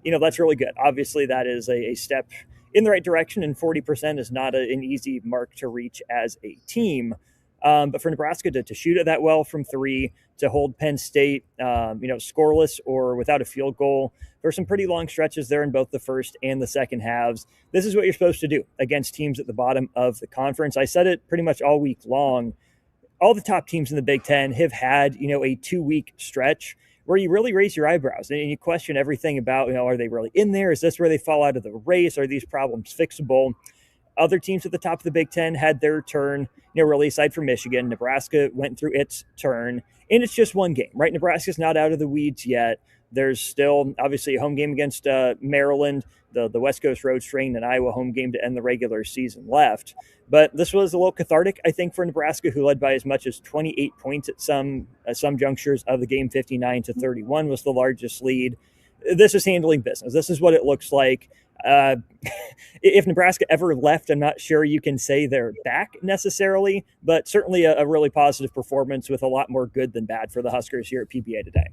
That's really good. Obviously, that is a step in the right direction, and 40% is not an easy mark to reach as a team. But for Nebraska to shoot it that well from three, to hold Penn State, scoreless or without a field goal, there's some pretty long stretches there in both the first and the second halves. This is what you're supposed to do against teams at the bottom of the conference. I said it pretty much all week long. All the top teams in the Big Ten have had, a 2-week stretch where you really raise your eyebrows and you question everything about, are they really in there? Is this where they fall out of the race? Are these problems fixable? Other teams at the top of the Big Ten had their turn, really aside from Michigan. Nebraska went through its turn, and it's just one game, right? Nebraska's not out of the weeds yet. There's still obviously a home game against Maryland, the West Coast road strain, and Iowa home game to end the regular season left. But this was a little cathartic, I think, for Nebraska, who led by as much as 28 points at some junctures of the game. 59-31 was the largest lead. This is handling business. This is what it looks like. If Nebraska ever left, I'm not sure you can say they're back necessarily, but certainly a really positive performance with a lot more good than bad for the Huskers here at PBA today.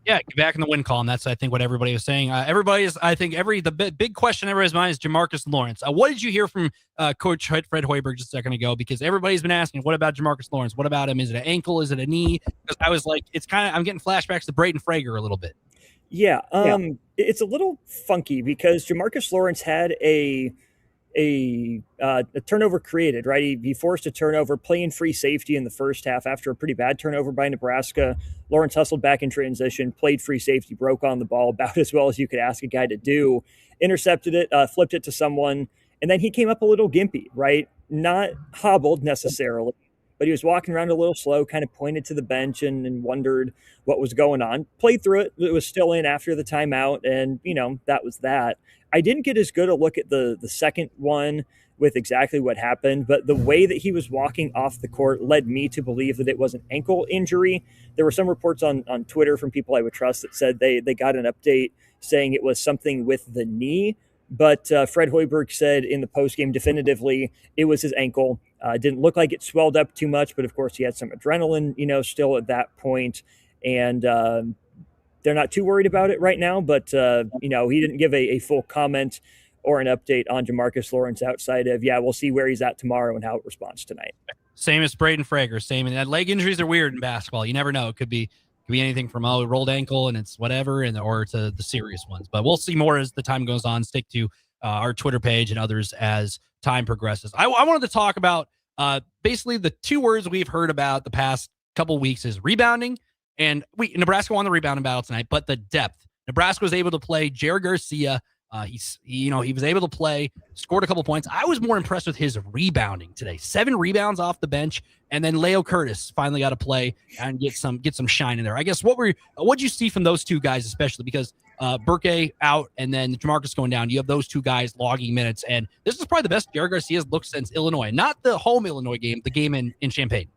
Yeah, get back in the win column. That's, I think, what everybody was saying. The big question in everybody's mind is Jamarcus Lawrence. What did you hear from Coach Fred Hoiberg just a second ago? Because everybody's been asking, what about Jamarcus Lawrence? What about him? Is it an ankle? Is it a knee? Because I was like, I'm getting flashbacks to Braden Frager a little bit. Yeah, it's a little funky because Jamarcus Lawrence had a turnover created, right? He forced a turnover, playing free safety in the first half after a pretty bad turnover by Nebraska. Lawrence hustled back in transition, played free safety, broke on the ball about as well as you could ask a guy to do, intercepted it, flipped it to someone, and then he came up a little gimpy, right? Not hobbled necessarily, but he was walking around a little slow, kind of pointed to the bench and wondered what was going on. Played through it. It was still in after the timeout, and, that was that. I didn't get as good a look at the second one with exactly what happened, but the way that he was walking off the court led me to believe that it was an ankle injury. There were some reports on Twitter from people I would trust that said they got an update saying it was something with the knee, but Fred Hoiberg said in the postgame definitively it was his ankle. Didn't look like it swelled up too much, but of course he had some adrenaline, still at that point, and they're not too worried about it right now, but, he didn't give a full comment or an update on Jamarcus Lawrence outside of, we'll see where he's at tomorrow and how it responds tonight. Same as Braden Frager. Same. And leg injuries are weird in basketball. You never know. It could be anything from a rolled ankle and it's whatever, or to the serious ones. But we'll see more as the time goes on. Stick to our Twitter page and others as time progresses. I wanted to talk about basically the two words we've heard about the past couple weeks is rebounding. And Nebraska won the rebounding battle tonight, but the depth. Nebraska was able to play Jared Garcia He was able to play, scored a couple points. I was more impressed with his rebounding today. 7 rebounds off the bench, and then Leo Curtis finally got to play and get some shine in there. I guess what'd you see from those two guys, especially because Burke out and then Jamarcus going down? You have those two guys logging minutes, and this is probably the best Jared Garcia's looked since Illinois, not the home Illinois game, the game in Champaign.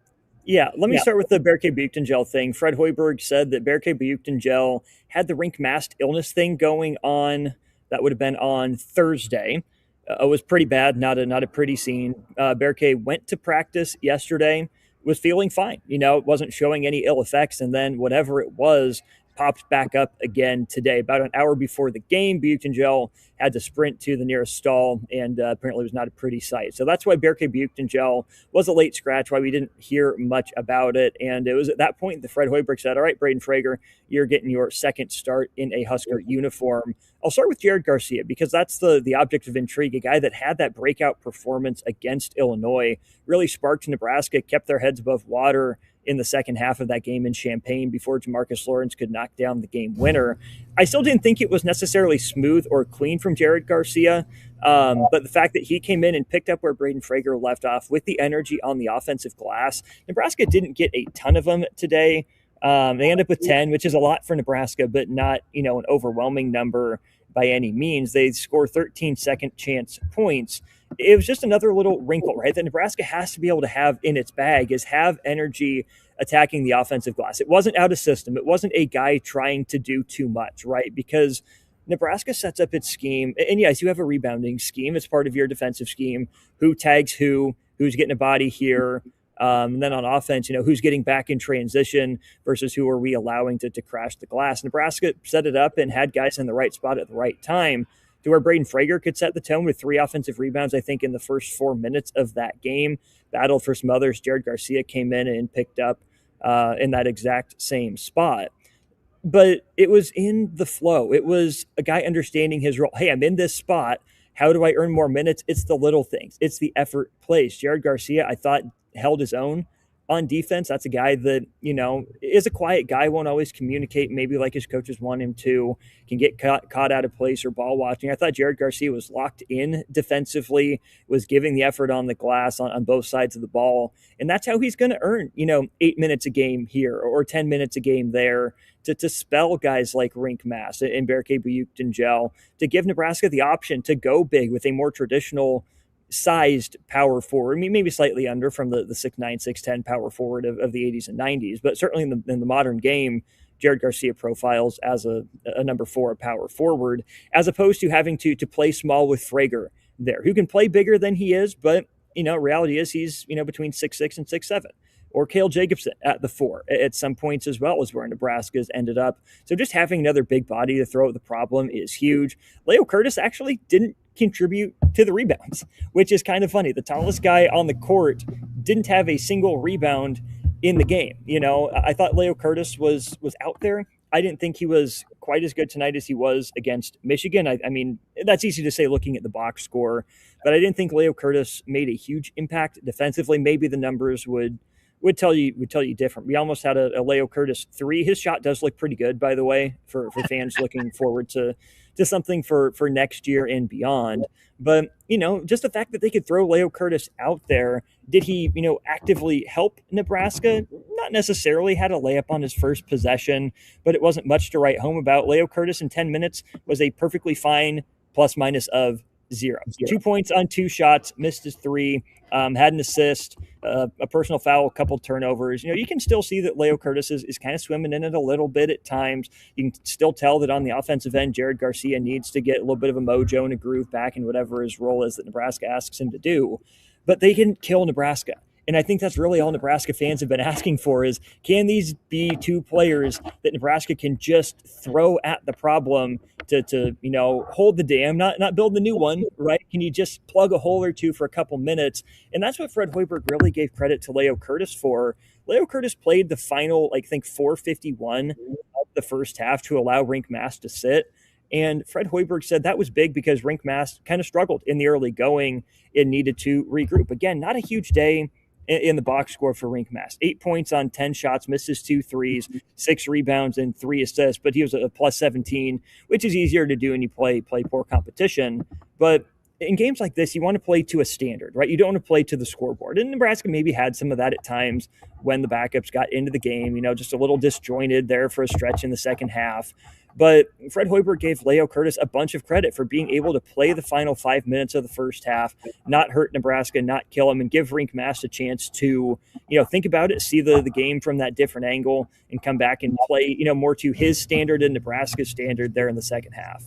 Yeah, let me start with the Berke Buchtengel thing. Fred Hoiberg said that Berke Buchtengel had the rink mast illness thing going on. That would have been on Thursday. It was pretty bad, not a pretty scene. Berke went to practice yesterday, was feeling fine. Wasn't showing any ill effects, and then whatever it was popped back up again today. About an hour before the game, Buchtengel had to sprint to the nearest stall, and apparently was not a pretty sight. So that's why Berke Buchtengel was a late scratch, why we didn't hear much about it. And it was at that point that Fred Hoiberg said, all right, Braden Frager, you're getting your second start in a Husker uniform. I'll start with Jared Garcia because that's the object of intrigue, a guy that had that breakout performance against Illinois, really sparked Nebraska, kept their heads above water in the second half of that game in Champaign before Jamarcus Lawrence could knock down the game winner. I still didn't think it was necessarily smooth or clean from Jared Garcia, but the fact that he came in and picked up where Braden Frager left off with the energy on the offensive glass. Nebraska didn't get a ton of them today. They end up with 10, which is a lot for Nebraska, but not, an overwhelming number by any means. They score 13 second chance points. It was just another little wrinkle, right? That Nebraska has to be able to have in its bag is have energy attacking the offensive glass. It wasn't out of system. It wasn't a guy trying to do too much, right? Because Nebraska sets up its scheme. And yes, you have a rebounding scheme. It's part of your defensive scheme. Who tags who's getting a body here. And then on offense, who's getting back in transition versus who are we allowing to crash the glass. Nebraska set it up and had guys in the right spot at the right time to where Braden Frager could set the tone with 3 offensive rebounds, I think, in the first 4 minutes of that game. Battled for some others. Jared Garcia came in and picked up in that exact same spot. But it was in the flow. It was a guy understanding his role. Hey, I'm in this spot. How do I earn more minutes? It's the little things. It's the effort plays. Jared Garcia, I thought, held his own on defense. That's a guy that, is a quiet guy, won't always communicate maybe like his coaches want him to, can get caught out of place or ball watching. I thought Jared Garcia was locked in defensively, was giving the effort on the glass on both sides of the ball. And that's how he's going to earn, 8 minutes a game here or 10 minutes a game there to spell guys like Rink Mass and Berke Buchtengel, to give Nebraska the option to go big with a more traditional sized power forward. I mean, maybe slightly under from the 6'9", 6'10" power forward of the 80s and 90s, but certainly in the modern game, Jared Garcia profiles as a number 4 power forward, as opposed to having to play small with Frager there, who can play bigger than he is, but reality is he's between 6'6" and 6'7". Or Cale Jacobson at the 4 at some points as well, as where Nebraska's ended up. So just having another big body to throw at the problem is huge. Leo Curtis actually didn't contribute to the rebounds, which is kind of funny. The tallest guy on the court didn't have a single rebound in the game. I thought Leo Curtis was out there. I didn't think he was quite as good tonight as he was against Michigan. I mean, that's easy to say looking at the box score, but I didn't think Leo Curtis made a huge impact defensively. Maybe the numbers would tell you different. We almost had a Leo Curtis 3. His shot does look pretty good, by the way, for fans looking forward to something for next year and beyond. But, just the fact that they could throw Leo Curtis out there, did he, actively help Nebraska? Not necessarily. Had a layup on his first possession, but it wasn't much to write home about. Leo Curtis in 10 minutes was a perfectly fine plus minus of 0. 2 points on 2 shots, missed his 3, had an assist, a personal foul, a couple turnovers. You can still see that Leo Curtis is kind of swimming in it a little bit at times. You can still tell that on the offensive end, Jared Garcia needs to get a little bit of a mojo and a groove back in whatever his role is that Nebraska asks him to do. But they can kill Nebraska. And I think that's really all Nebraska fans have been asking for is, can these be 2 players that Nebraska can just throw at the problem to hold the dam, not build the new one, right? Can you just plug a hole or 2 for a couple minutes? And that's what Fred Hoiberg really gave credit to Leo Curtis for. Leo Curtis played the final, 4:51 of the first half to allow Rink Mass to sit. And Fred Hoiberg said that was big because Rink Mass kind of struggled in the early going and needed to regroup. Again, not a huge day in the box score for Rink Mast. 8 points on 10 shots, missed his 2 threes, 6 rebounds, and 3 assists, but he was a plus 17, which is easier to do when you play poor competition. But in games like this, you want to play to a standard, right? You don't want to play to the scoreboard. And Nebraska maybe had some of that at times when the backups got into the game, just a little disjointed there for a stretch in the second half. But Fred Hoiberg gave Leo Curtis a bunch of credit for being able to play the final 5 minutes of the first half, not hurt Nebraska, not kill him, and give Rink Mast a chance to, think about it, see the game from that different angle, and come back and play, more to his standard and Nebraska's standard there in the second half.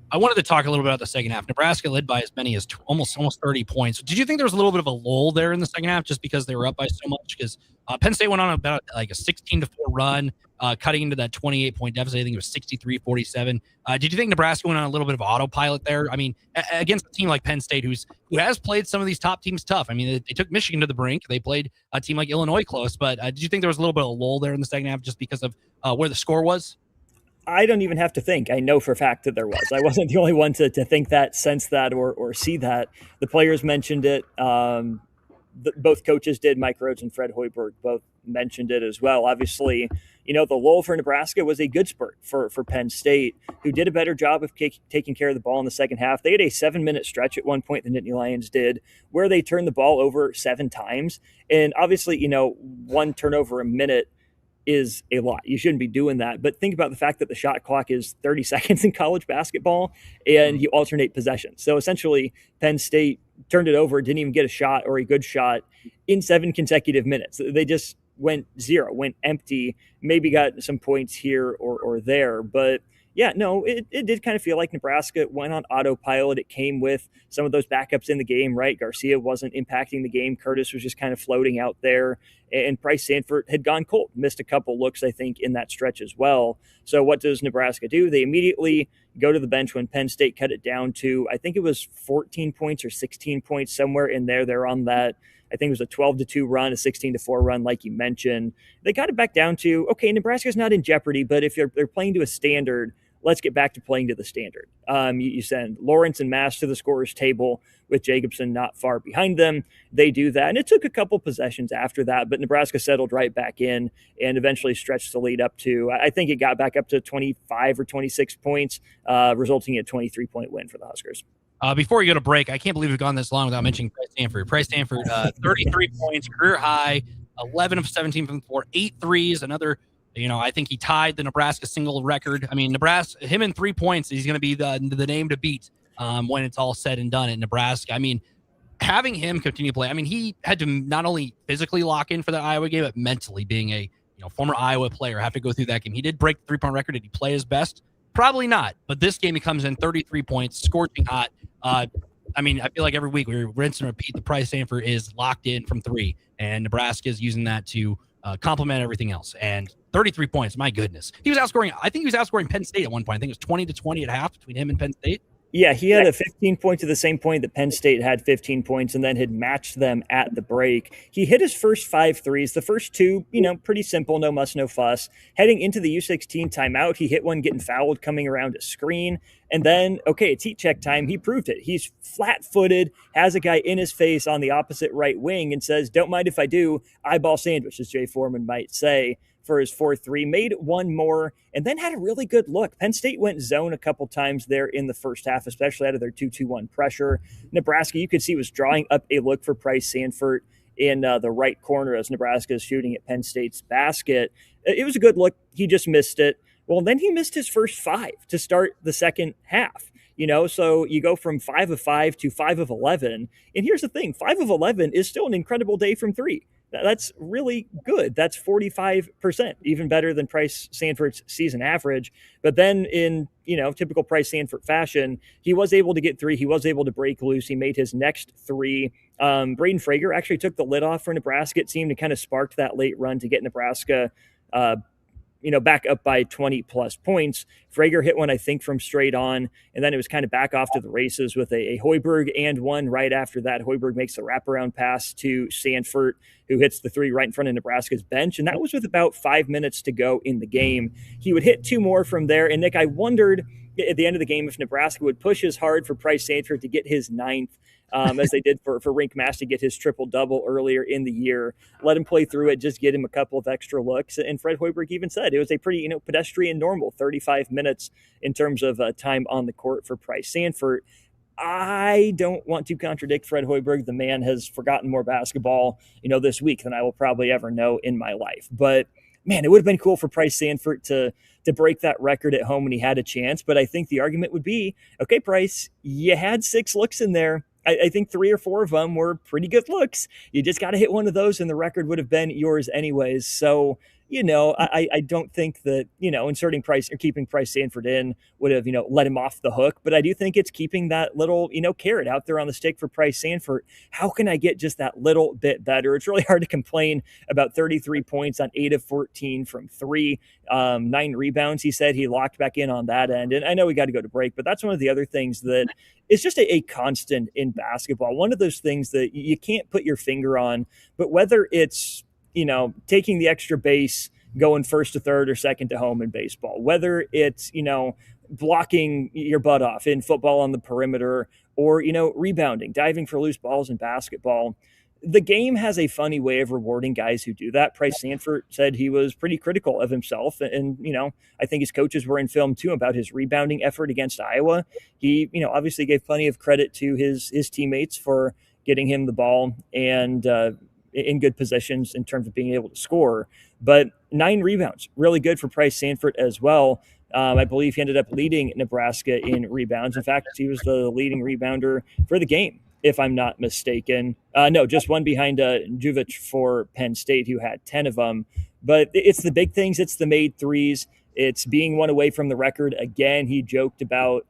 I wanted to talk a little bit about the second half. Nebraska led by as many as almost 30 points. Did you think there was a little bit of a lull there in the second half just because they were up by so much? Because Penn State went on about like a 16-4 run, cutting into that 28-point deficit. I think it was 63-47. Did you think Nebraska went on a little bit of autopilot there? I mean, against a team like Penn State, who has played some of these top teams tough. I mean, they took Michigan to the brink. They played a team like Illinois close. But did you think there was a little bit of a lull there in the second half just because of where the score was? I don't even have to think. I know for a fact that there was. I wasn't the only one to think that, sense that, or see that. The players mentioned it. Both coaches did. Mike Rhodes and Fred Hoiberg both mentioned it as well. Obviously, the lull for Nebraska was a good spurt for Penn State, who did a better job of taking care of the ball in the second half. They had a 7-minute stretch at one point, the Nittany Lions did, where they turned the ball over 7 times. And obviously, one turnover a minute is a lot. You shouldn't be doing that. But think about the fact that the shot clock is 30 seconds in college basketball and you alternate possessions. So essentially, Penn State turned it over, didn't even get a shot or a good shot in 7 consecutive minutes. They just went zero, went empty, maybe got some points here or there. But yeah, no, it did kind of feel like Nebraska went on autopilot. It came with some of those backups in the game, right? Garcia wasn't impacting the game. Curtis was just kind of floating out there. And Price Sanford had gone cold, missed a couple looks, I think, in that stretch as well. So what does Nebraska do? They immediately go to the bench when Penn State cut it down to, I think it was 14 points or 16 points, somewhere in there. They're on that, I think it was a 12-2 run, a 16-4 run, like you mentioned. They got it back down to, okay, Nebraska's not in jeopardy, but if they're playing to a standard, let's get back to playing to the standard. You send Lawrence and Mast to the scorer's table with Jacobson not far behind them. They do that, and it took a couple possessions after that, but Nebraska settled right back in and eventually stretched the lead up to, I think it got back up to 25 or 26 points, resulting in a 23-point win for the Huskers. Before we go to break, I can't believe we've gone this long without mentioning Price Sanford. Price Sanford, 33 points, career high, 11 of 17 from the floor, 8 threes, another. I think he tied the Nebraska single record. I mean, Nebraska, him in 3 points, he's going to be the name to beat when it's all said and done at Nebraska. I mean, having him continue to play, I mean, he had to not only physically lock in for the Iowa game, but mentally being a former Iowa player, have to go through that game. He did break the 3-point record. Did he play his best? Probably not. But this game, he comes in 33 points, scorching hot. I mean, I feel like every week we rinse and repeat. The Price Sanford is locked in from 3, and Nebraska is using that to complement everything else. And 33 points, my goodness. I think he was outscoring Penn State at one point. I think it was 20-20 at half between him and Penn State. Yeah, he had a 15 points at the same point that Penn State had 15 points and then had matched them at the break. He hit his first 5 threes. The first 2, pretty simple, no muss, no fuss. Heading into the U16 timeout, he hit one getting fouled coming around a screen. And then, okay, it's heat check time. He proved it. He's flat-footed, has a guy in his face on the opposite right wing and says, don't mind if I do, eyeball sandwich, as Jay Foreman might say, for his 4-3, made one more, and then had a really good look. Penn State went zone a couple times there in the first half, especially out of their 2-2-1 pressure. Nebraska, you could see, was drawing up a look for Price Sanford in the right corner as Nebraska is shooting at Penn State's basket. It was a good look. He just missed it. Well, then he missed his first 5 to start the second half. So you go from 5 of 5 to 5 of 11. And here's the thing, 5 of 11 is still an incredible day from 3. That's really good. That's 45%, even better than Price Sanford's season average. But then in, typical Price Sanford fashion, he was able to get 3. He was able to break loose. He made his next 3. Braden Frager actually took the lid off for Nebraska. It seemed to kind of spark that late run to get Nebraska back up by 20 plus points. Frager hit one, I think, from straight on, and then it was kind of back off to the races with a Hoiberg and one right after that. Hoiberg makes the wraparound pass to Sanford, who hits the 3 right in front of Nebraska's bench, and that was with about 5 minutes to go in the game. He would hit 2 more from there, and Nick, I wondered at the end of the game if Nebraska would push as hard for Price Sanford to get his 9th. as they did for Rink Mass to get his triple-double earlier in the year. Let him play through it, just get him a couple of extra looks. And Fred Hoiberg even said it was a pretty, pedestrian normal 35 minutes in terms of time on the court for Price Sanford. I don't want to contradict Fred Hoiberg. The man has forgotten more basketball, this week than I will probably ever know in my life. But man, it would have been cool for Price Sanford to break that record at home when he had a chance. But I think the argument would be, okay, Price, you had 6 looks in there. I think 3 or 4 of them were pretty good looks. You just got to hit one of those and the record would have been yours anyways. So, I don't think that, inserting Price or keeping Price Sanford in would have, let him off the hook. But I do think it's keeping that little, carrot out there on the stick for Price Sanford. How can I get just that little bit better? It's really hard to complain about 33 points on 8 of 14 from 3, 9 rebounds. He said he locked back in on that end. And I know we got to go to break, but that's one of the other things that is just a constant in basketball. One of those things that you can't put your finger on, but whether it's, taking the extra base, going first to third or second to home in baseball, whether it's, blocking your butt off in football on the perimeter or, rebounding, diving for loose balls in basketball. The game has a funny way of rewarding guys who do that. Price Sanford said he was pretty critical of himself. And, I think his coaches were in film too about his rebounding effort against Iowa. He, obviously gave plenty of credit to his teammates for getting him the ball and, in good positions in terms of being able to score. But 9 rebounds, really good for Price Sanford as well. I believe he ended up leading Nebraska in rebounds. In fact, he was the leading rebounder for the game, if I'm not mistaken. No, just one behind Juvic for Penn State, who had 10 of them. But it's the big things. It's the made threes. It's being one away from the record. Again, he joked about,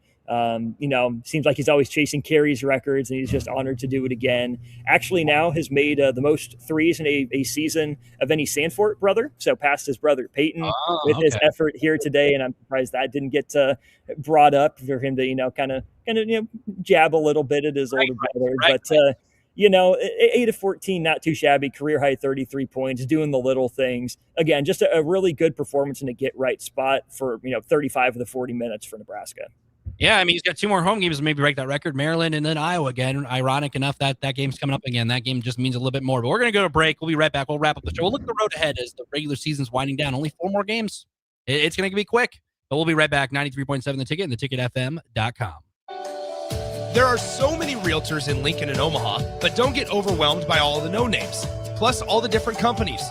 seems like he's always chasing Carey's records, and he's just honored to do it again. Actually now has made the most threes in a season of any Sanford brother, so past his brother Peyton with his effort here today, and I'm surprised that didn't get brought up for him to, kind of jab a little bit at his older brother. Right. But 8 of 14, not too shabby, career high 33 points, doing the little things. Again, just a really good performance in a get-right spot for, 35 of the 40 minutes for Nebraska. Yeah, I mean, he's got 2 more home games to maybe break that record, Maryland and then Iowa again. Ironic enough that game's coming up again. That game just means a little bit more. But we're going to go to break. We'll be right back. We'll wrap up the show. We'll look at the road ahead as the regular season's winding down. Only 4 more games. It's going to be quick. But we'll be right back. 93.7 The Ticket and theticketfm.com. There are so many realtors in Lincoln and Omaha, but don't get overwhelmed by all the no-names, plus all the different companies.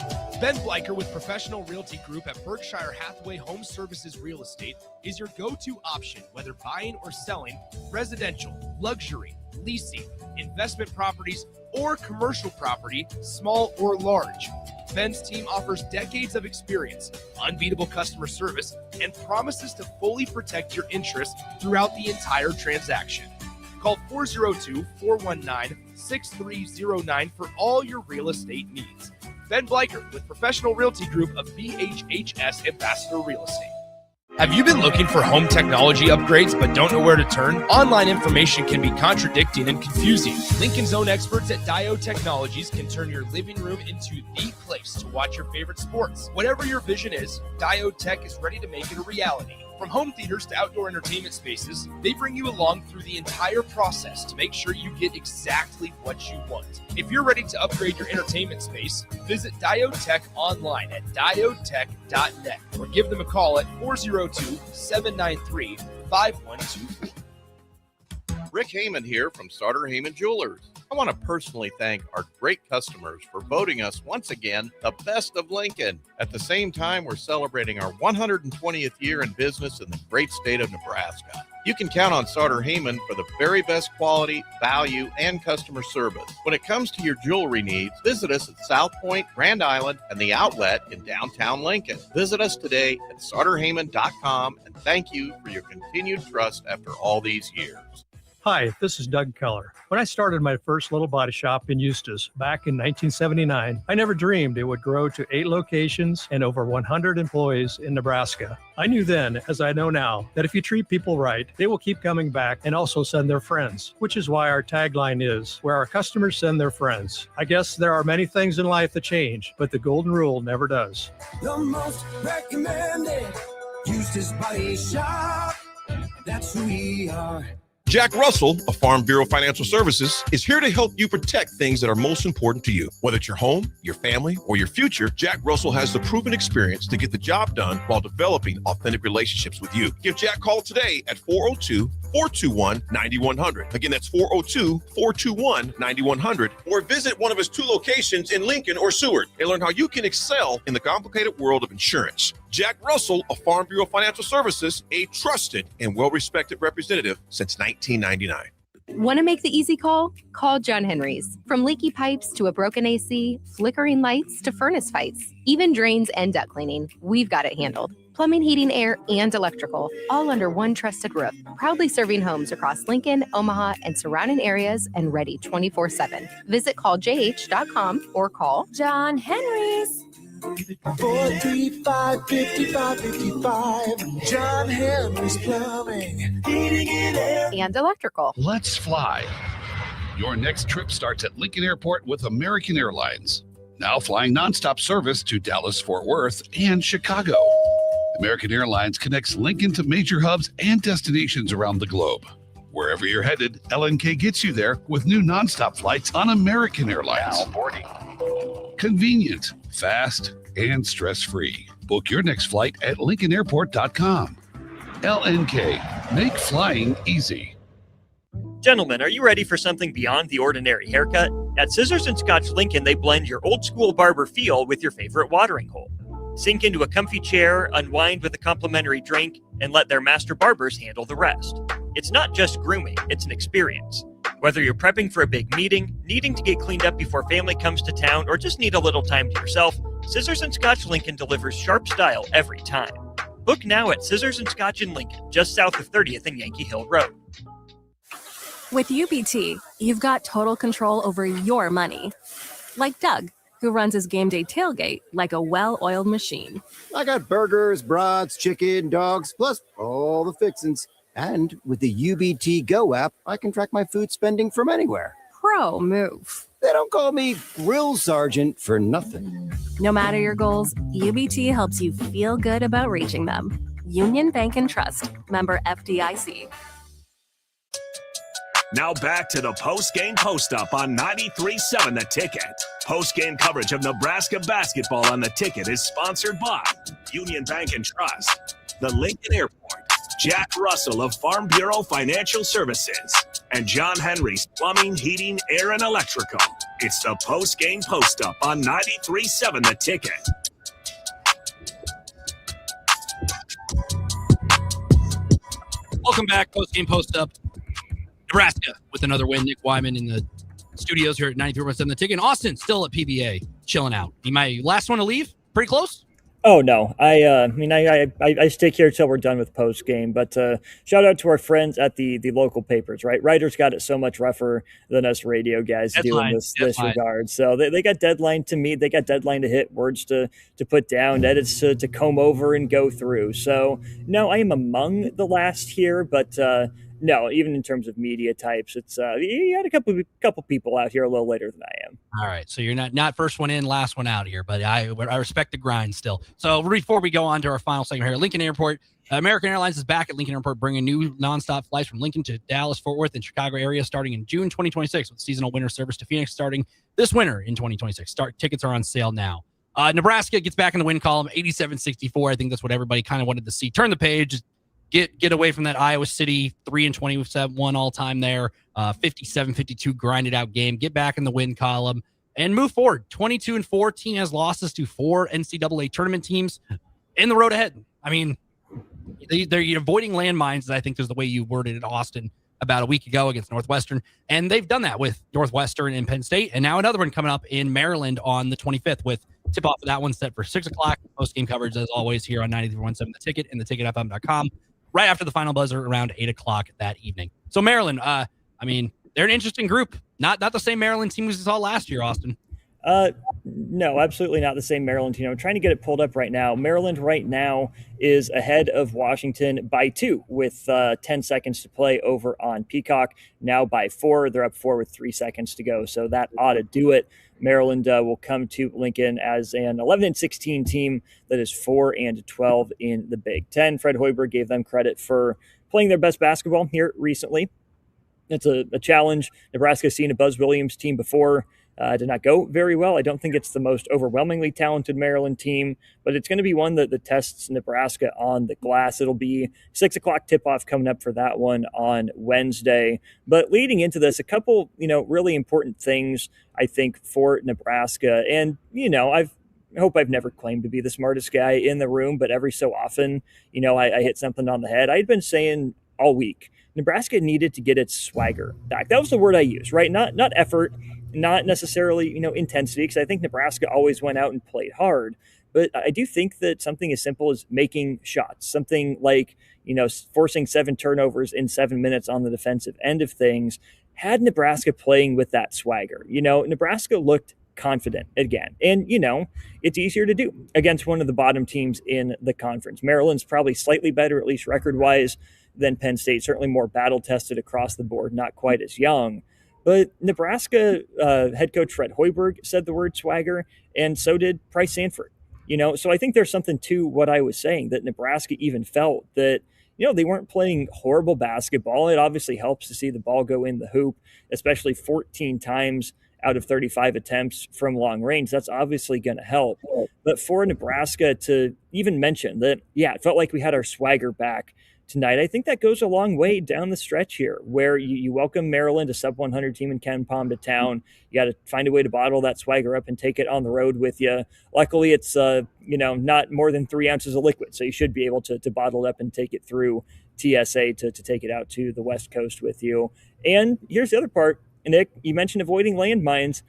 Ben Bleicher with Professional Realty Group at Berkshire Hathaway Home Services Real Estate is your go-to option, whether buying or selling residential, luxury, leasing, investment properties, or commercial property, small or large. Ben's team offers decades of experience, unbeatable customer service, and promises to fully protect your interests throughout the entire transaction. Call 402-419-6309 for all your real estate needs. Ben Bleicher with Professional Realty Group of BHHS Ambassador Real Estate. Have you been looking for home technology upgrades but don't know where to turn? Online information can be contradicting and confusing. Lincoln's own experts at Diode Technologies can turn your living room into the place to watch your favorite sports. Whatever your vision is, Diode Tech is ready to make it a reality. From home theaters to outdoor entertainment spaces, they bring you along through the entire process to make sure you get exactly what you want. If you're ready to upgrade your entertainment space, visit Diode Tech online at diodetech.net or give them a call at 402-793-5124. Rick Heyman here from Starter Heyman Jewelers. I want to personally thank our great customers for voting us once again the best of Lincoln. At the same time, we're celebrating our 120th year in business in the great state of Nebraska. You can count on Starter Heyman for the very best quality, value, and customer service. When it comes to your jewelry needs, visit us at South Point, Grand Island, and the Outlet in downtown Lincoln. Visit us today at starterheyman.com, and thank you for your continued trust after all these years. Hi, this is Doug Keller. When I started my first little body shop in Eustis back in 1979, I never dreamed it would grow to 8 locations and over 100 employees in Nebraska. I knew then, as I know now, that if you treat people right, they will keep coming back and also send their friends, which is why our tagline is, where our customers send their friends. I guess there are many things in life that change, but the golden rule never does. The most recommended Eustis Body Shop. That's who we are. Jack Russell of Farm Bureau Financial Services is here to help you protect things that are most important to you. Whether it's your home, your family, or your future, Jack Russell has the proven experience to get the job done while developing authentic relationships with you. Give Jack a call today at 402-421-9100. Again, that's 402-421-9100. Or visit one of his 2 locations in Lincoln or Seward and learn how you can excel in the complicated world of insurance. Jack Russell of Farm Bureau Financial Services, a trusted and well-respected representative since 1999. Want to make the easy call? Call John Henry's. From leaky pipes to a broken AC, flickering lights to furnace fights, even drains and duct cleaning, we've got it handled. Plumbing, heating, air, and electrical, all under one trusted roof. Proudly serving homes across Lincoln, Omaha, and surrounding areas, and ready 24/7. Visit calljh.com or call John Henry's. 435-5555. John Henry's Plumbing, Heating and Air, and Electrical. Let's fly. Your next trip starts at Lincoln Airport with American Airlines. Now flying nonstop service to Dallas, Fort Worth, and Chicago. American Airlines connects Lincoln to major hubs and destinations around the globe. Wherever you're headed, LNK gets you there with new nonstop flights on American Airlines. Now boarding. Convenient, fast, and stress-free. Book your next flight at LincolnAirport.com. LNK, make flying easy. Gentlemen, are you ready for something beyond the ordinary haircut? At Scissors and Scotch Lincoln, they blend your old school barber feel with your favorite watering hole. Sink into a comfy chair, unwind with a complimentary drink, and let their master barbers handle the rest. It's not just grooming, it's an experience. Whether you're prepping for a big meeting, needing to get cleaned up before family comes to town, or just need a little time to yourself, Scissors and Scotch Lincoln delivers sharp style every time. Book now at Scissors and Scotch in Lincoln, just south of 30th and Yankee Hill Road. With UBT, you've got total control over your money. Like Doug, who runs his game day tailgate like a well-oiled machine. I got burgers, brats, chicken, dogs, plus all the fixins. And with the UBT Go app, I can track my food spending from anywhere. Pro move. They don't call me Grill Sergeant for nothing. No matter your goals, UBT helps you feel good about reaching them. Union Bank and Trust. Member FDIC. Now back to the post-game post-up on 93.7 The Ticket. Post-game coverage of Nebraska basketball on The Ticket is sponsored by Union Bank and Trust, the Lincoln Airport, Jack Russell of Farm Bureau Financial Services, and John Henry's Plumbing, Heating, Air, and Electrical. It's the post-game post-up on 93.7 The Ticket. Welcome back, post-game post-up. Nebraska with another win. Nick Wyman in the studios here at 93.7 The Ticket. Austin still at PBA, chilling out. Be my last one to leave? Pretty close? Oh, no. I stick here till we're done with post game. But shout out to our friends at the local papers, right? Writers got it so much rougher than us radio guys do in this regard. So they got deadline to meet. They got deadline to hit, words to put down, edits to comb over and go through. So, no, I am among the last here, but no, even in terms of media types, it's you had a couple people out here a little later than I am. All right, so you're not first one in, last one out here, but I respect the grind still. So before we go on to our final segment here, Lincoln Airport, American Airlines is back at Lincoln Airport, bringing new nonstop flights from Lincoln to Dallas, Fort Worth, and Chicago area starting in June 2026, with seasonal winter service to Phoenix starting this winter in 2026. Tickets are on sale now. Nebraska gets back in the win column, 87-64. I think that's what everybody kind of wanted to see. Turn the page. Get away from that Iowa City 3-20 all time there, 57-52 grinded out game. Get back in the win column and move forward. 22-4 team has losses to 4 NCAA tournament teams in the road ahead. I mean, they're avoiding landmines. I think is the way you worded it, Austin, about a week ago against Northwestern, and they've done that with Northwestern and Penn State, and now another one coming up in Maryland on the 25th with tip-off of that one set for 6 o'clock. Post-game coverage, as always, here on 93.7 The Ticket and theticketfm.com. Right after the final buzzer around 8 o'clock that evening. So Maryland, I mean, they're an interesting group. Not the same Maryland team we saw last year, Austin. No, absolutely not the same Maryland team. I'm trying to get it pulled up right now. Maryland right now is ahead of Washington by 2 with 10 seconds to play over on Peacock. Now by 4. They're up 4 with 3 seconds to go. So that ought to do it. Maryland will come to Lincoln as an 11-16 team that is 4-12 in the Big Ten. Fred Hoiberg gave them credit for playing their best basketball here recently. It's a challenge. Nebraska's seen a Buzz Williams team before. Did not go very well. I don't think it's the most overwhelmingly talented Maryland team, but it's going to be one that tests Nebraska on the glass. It'll be 6 o'clock tip-off coming up for that one on Wednesday. But leading into this, a couple, really important things, I think, for Nebraska. And, I hope I've never claimed to be the smartest guy in the room, but every so often, I hit something on the head. I'd been saying all week, Nebraska needed to get its swagger back. That was the word I used, right? Not effort, not necessarily, intensity, because I think Nebraska always went out and played hard. But I do think that something as simple as making shots, something like, forcing 7 turnovers in 7 minutes on the defensive end of things, had Nebraska playing with that swagger. Nebraska looked confident again. And, it's easier to do against one of the bottom teams in the conference. Maryland's probably slightly better, at least record-wise, than Penn State, certainly more battle-tested across the board, not quite as young. But Nebraska head coach Fred Hoiberg said the word swagger, and so did Price Sanford. So I think there's something to what I was saying, that Nebraska even felt that, they weren't playing horrible basketball. It obviously helps to see the ball go in the hoop, especially 14 times out of 35 attempts from long range. That's obviously going to help. But for Nebraska to even mention that, it felt like we had our swagger back tonight, I think that goes a long way down the stretch here, where you welcome Maryland, a sub-100 team in Ken Palm, to town. You got to find a way to bottle that swagger up and take it on the road with you. Luckily, it's not more than 3 ounces of liquid, so you should be able to bottle it up and take it through TSA to take it out to the West Coast with you. And here's the other part, Nick, you mentioned avoiding landmines.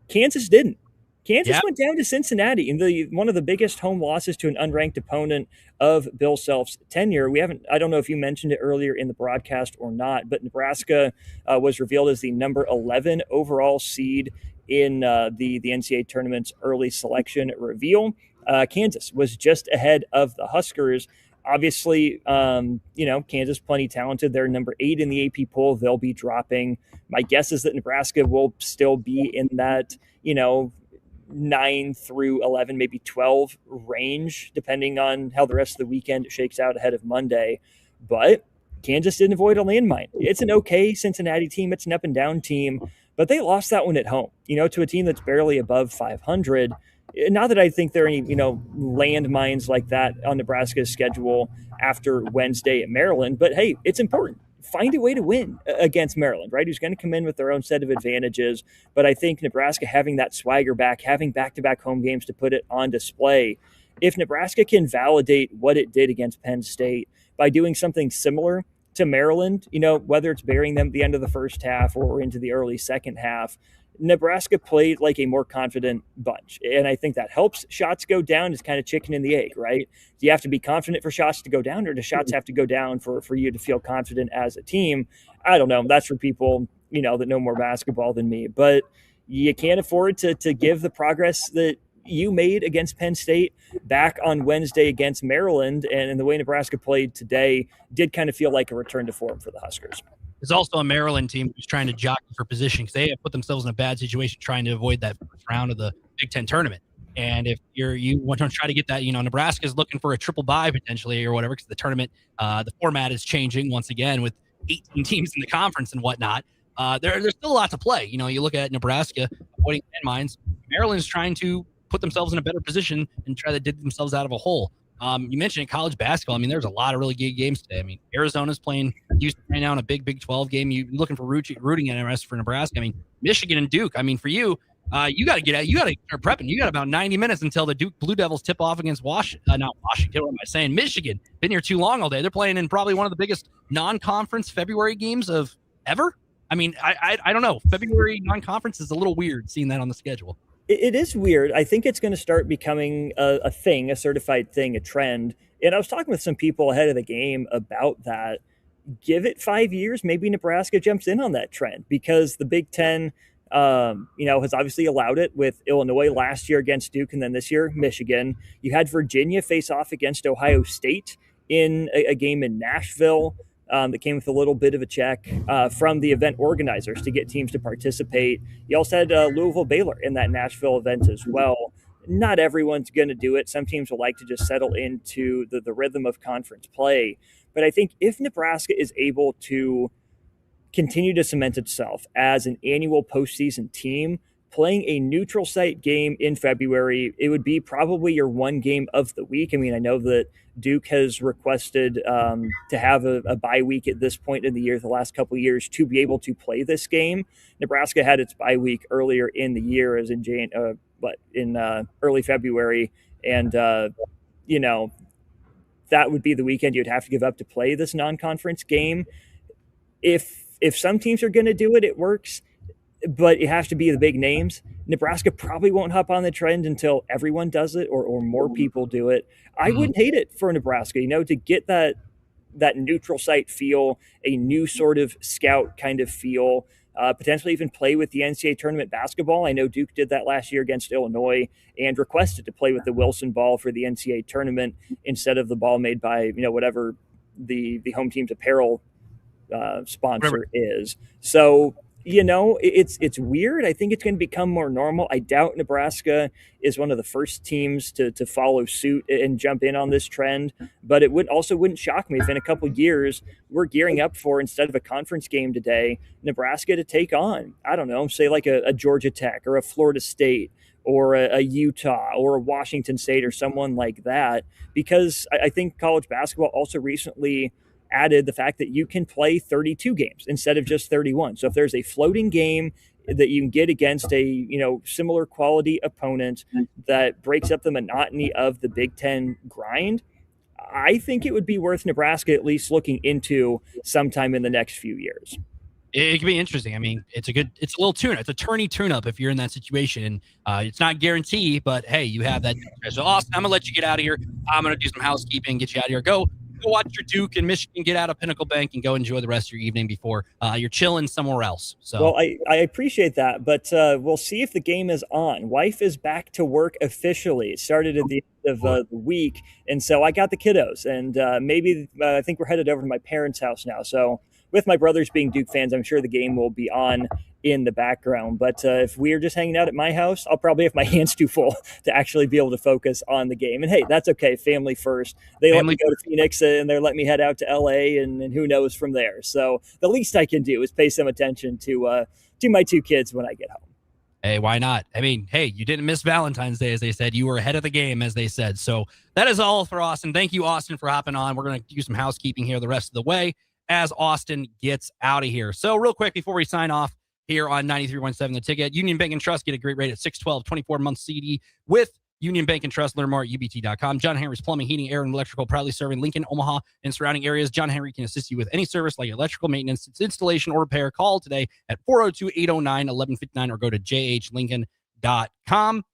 Kansas didn't. Kansas went down to Cincinnati in one of the biggest home losses to an unranked opponent of Bill Self's tenure. I don't know if you mentioned it earlier in the broadcast or not, but Nebraska was revealed as the number 11 overall seed in the NCAA tournament's early selection reveal. Kansas was just ahead of the Huskers. Obviously, Kansas plenty talented. They're number 8 in the AP poll. They'll be dropping. My guess is that Nebraska will still be in that, 9 through 11, maybe 12 range, depending on how the rest of the weekend shakes out ahead of Monday. But Kansas didn't avoid a landmine. It's an okay Cincinnati team. It's an up and down team, but they lost that one at home, to a team that's barely above 500. Not that I think there are any, landmines like that on Nebraska's schedule after Wednesday at Maryland, but hey, it's important. Find a way to win against Maryland, right? Who's going to come in with their own set of advantages. But I think Nebraska having that swagger back, having back-to-back home games to put it on display, if Nebraska can validate what it did against Penn State by doing something similar to Maryland, whether it's burying them at the end of the first half or into the early second half, Nebraska played like a more confident bunch. And I think that helps shots go down. It's kind of chicken and the egg, right? Do you have to be confident for shots to go down, or do shots have to go down for you to feel confident as a team? I don't know. That's for people, that know more basketball than me. But you can't afford to give the progress that you made against Penn State back on Wednesday against Maryland. And the way Nebraska played today did kind of feel like a return to form for the Huskers. There's also a Maryland team who's trying to jockey for position because they have put themselves in a bad situation trying to avoid that first round of the Big Ten tournament. And if you want to try to get that, Nebraska's looking for a triple bye potentially or whatever, because the tournament, the format is changing once again with 18 teams in the conference and whatnot. There's still a lot to play. You look at Nebraska avoiding landmines. Maryland's trying to put themselves in a better position and try to dig themselves out of a hole. You mentioned college basketball. There's a lot of really good games today. Arizona's playing Houston right now in a big 12 game. You're looking for rooting interest for Nebraska. Michigan and Duke. For you, you got to get out. You got to start prepping. You got about 90 minutes until the Duke Blue Devils tip off against not Washington. What am I saying? Michigan. Been here too long all day. They're playing in probably one of the biggest non-conference February games of ever. I don't know. February non-conference is a little weird seeing that on the schedule. It is weird. I think it's going to start becoming a thing, a certified thing, a trend. And I was talking with some people ahead of the game about that. Give it 5 years, maybe Nebraska jumps in on that trend, because the Big Ten, has obviously allowed it with Illinois last year against Duke, and then this year, Michigan. You had Virginia face off against Ohio State in a game in Nashville. That came with a little bit of a check from the event organizers to get teams to participate. You also had Louisville Baylor in that Nashville event as well. Not everyone's going to do it. Some teams will like to just settle into the rhythm of conference play. But I think if Nebraska is able to continue to cement itself as an annual postseason team, playing a neutral site game in February, it would be probably your one game of the week. I mean, I know that Duke has requested to have a bye week at this point in the year, the last couple of years, to be able to play this game. Nebraska had its bye week earlier in the year, as in early February, and that would be the weekend you'd have to give up to play this non-conference game. If some teams are going to do it, it works. But it has to be the big names. Nebraska probably won't hop on the trend until everyone does it or more people do it. I wouldn't hate it for Nebraska, to get that neutral site feel, a new sort of scout kind of feel, potentially even play with the NCAA tournament basketball. I know Duke did that last year against Illinois and requested to play with the Wilson ball for the NCAA tournament instead of the ball made by, whatever the home team's apparel sponsor is. So, it's weird. I think it's going to become more normal. I doubt Nebraska is one of the first teams to follow suit and jump in on this trend, but it wouldn't shock me if in a couple years we're gearing up for, instead of a conference game today, Nebraska to take on, I don't know, say like a Georgia Tech or a Florida State or a Utah or a Washington State or someone like that, because I think college basketball also recently added the fact that you can play 32 games instead of just 31. So if there's a floating game that you can get against a, similar quality opponent that breaks up the monotony of the Big Ten grind, I think it would be worth Nebraska at least looking into sometime in the next few years. It could be interesting. I mean, it's a little tune-up. It's a tourney tune-up if you're in that situation. And it's not guaranteed, but hey, you have that. So Austin, I'm going to let you get out of here. I'm going to do some housekeeping, get you out of here. Go watch your Duke and Michigan get out of Pinnacle Bank and go enjoy the rest of your evening before you're chilling somewhere else. So, well, I appreciate that, but we'll see if the game is on. Wife is back to work officially. It started at the end of the week, and so I got the kiddos, and I think we're headed over to my parents' house now. So with my brothers being Duke fans, I'm sure the game will be on in the background. But if we're just hanging out at my house, I'll probably have my hands too full to actually be able to focus on the game. And hey, that's okay. Family first. They let me go to Phoenix and they let me head out to LA and who knows from there. So the least I can do is pay some attention to my two kids when I get home. Hey, why not? I mean, hey, you didn't miss Valentine's Day, as they said. You were ahead of the game, as they said. So that is all for Austin. Thank you, Austin, for hopping on. We're going to do some housekeeping here the rest of the way as Austin gets out of here. So real quick before we sign off here on 93.7 The Ticket, Union Bank and Trust, get a great rate at 612, 24-month CD with Union Bank and Trust. Learn more at UBT.com. John Henry's Plumbing, Heating, Air, and Electrical, proudly serving Lincoln, Omaha, and surrounding areas. John Henry can assist you with any service like electrical maintenance, installation, or repair. Call today at 402-809-1159 or go to jhlincoln.com.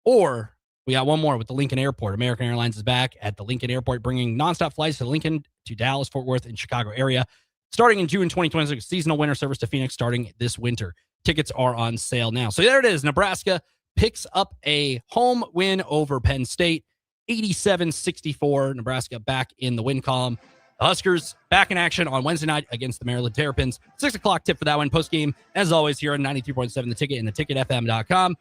Or we got one more with the Lincoln Airport. American Airlines is back at the Lincoln Airport, bringing nonstop flights to Lincoln, to Dallas, Fort Worth, and Chicago area. Starting in June 2026, seasonal winter service to Phoenix starting this winter. Tickets are on sale now. So there it is. Nebraska picks up a home win over Penn State, 87-64. Nebraska back in the win column. The Huskers back in action on Wednesday night against the Maryland Terrapins. 6 o'clock tip for that one. Postgame, as always, here on 93.7 The Ticket and theticketfm.com.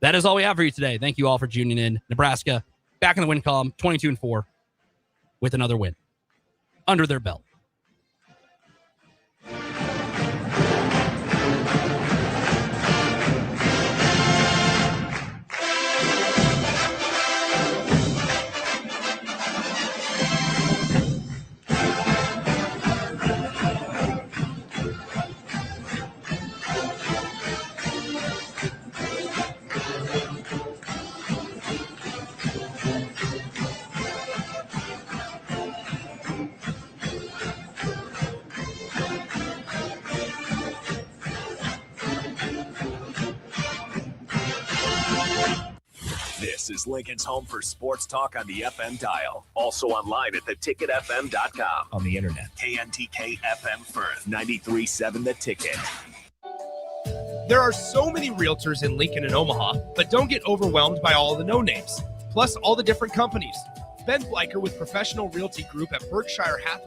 That is all we have for you today. Thank you all for tuning in. Nebraska back in the win column, 22-4 with another win under their belt. This is Lincoln's home for sports talk on the FM dial. Also online at theticketfm.com. On the internet, KNTK FM Firth, 93.7 The Ticket. There are so many realtors in Lincoln and Omaha, but don't get overwhelmed by all the no-names. Plus all the different companies. Ben Bleicher with Professional Realty Group at Berkshire Hathaway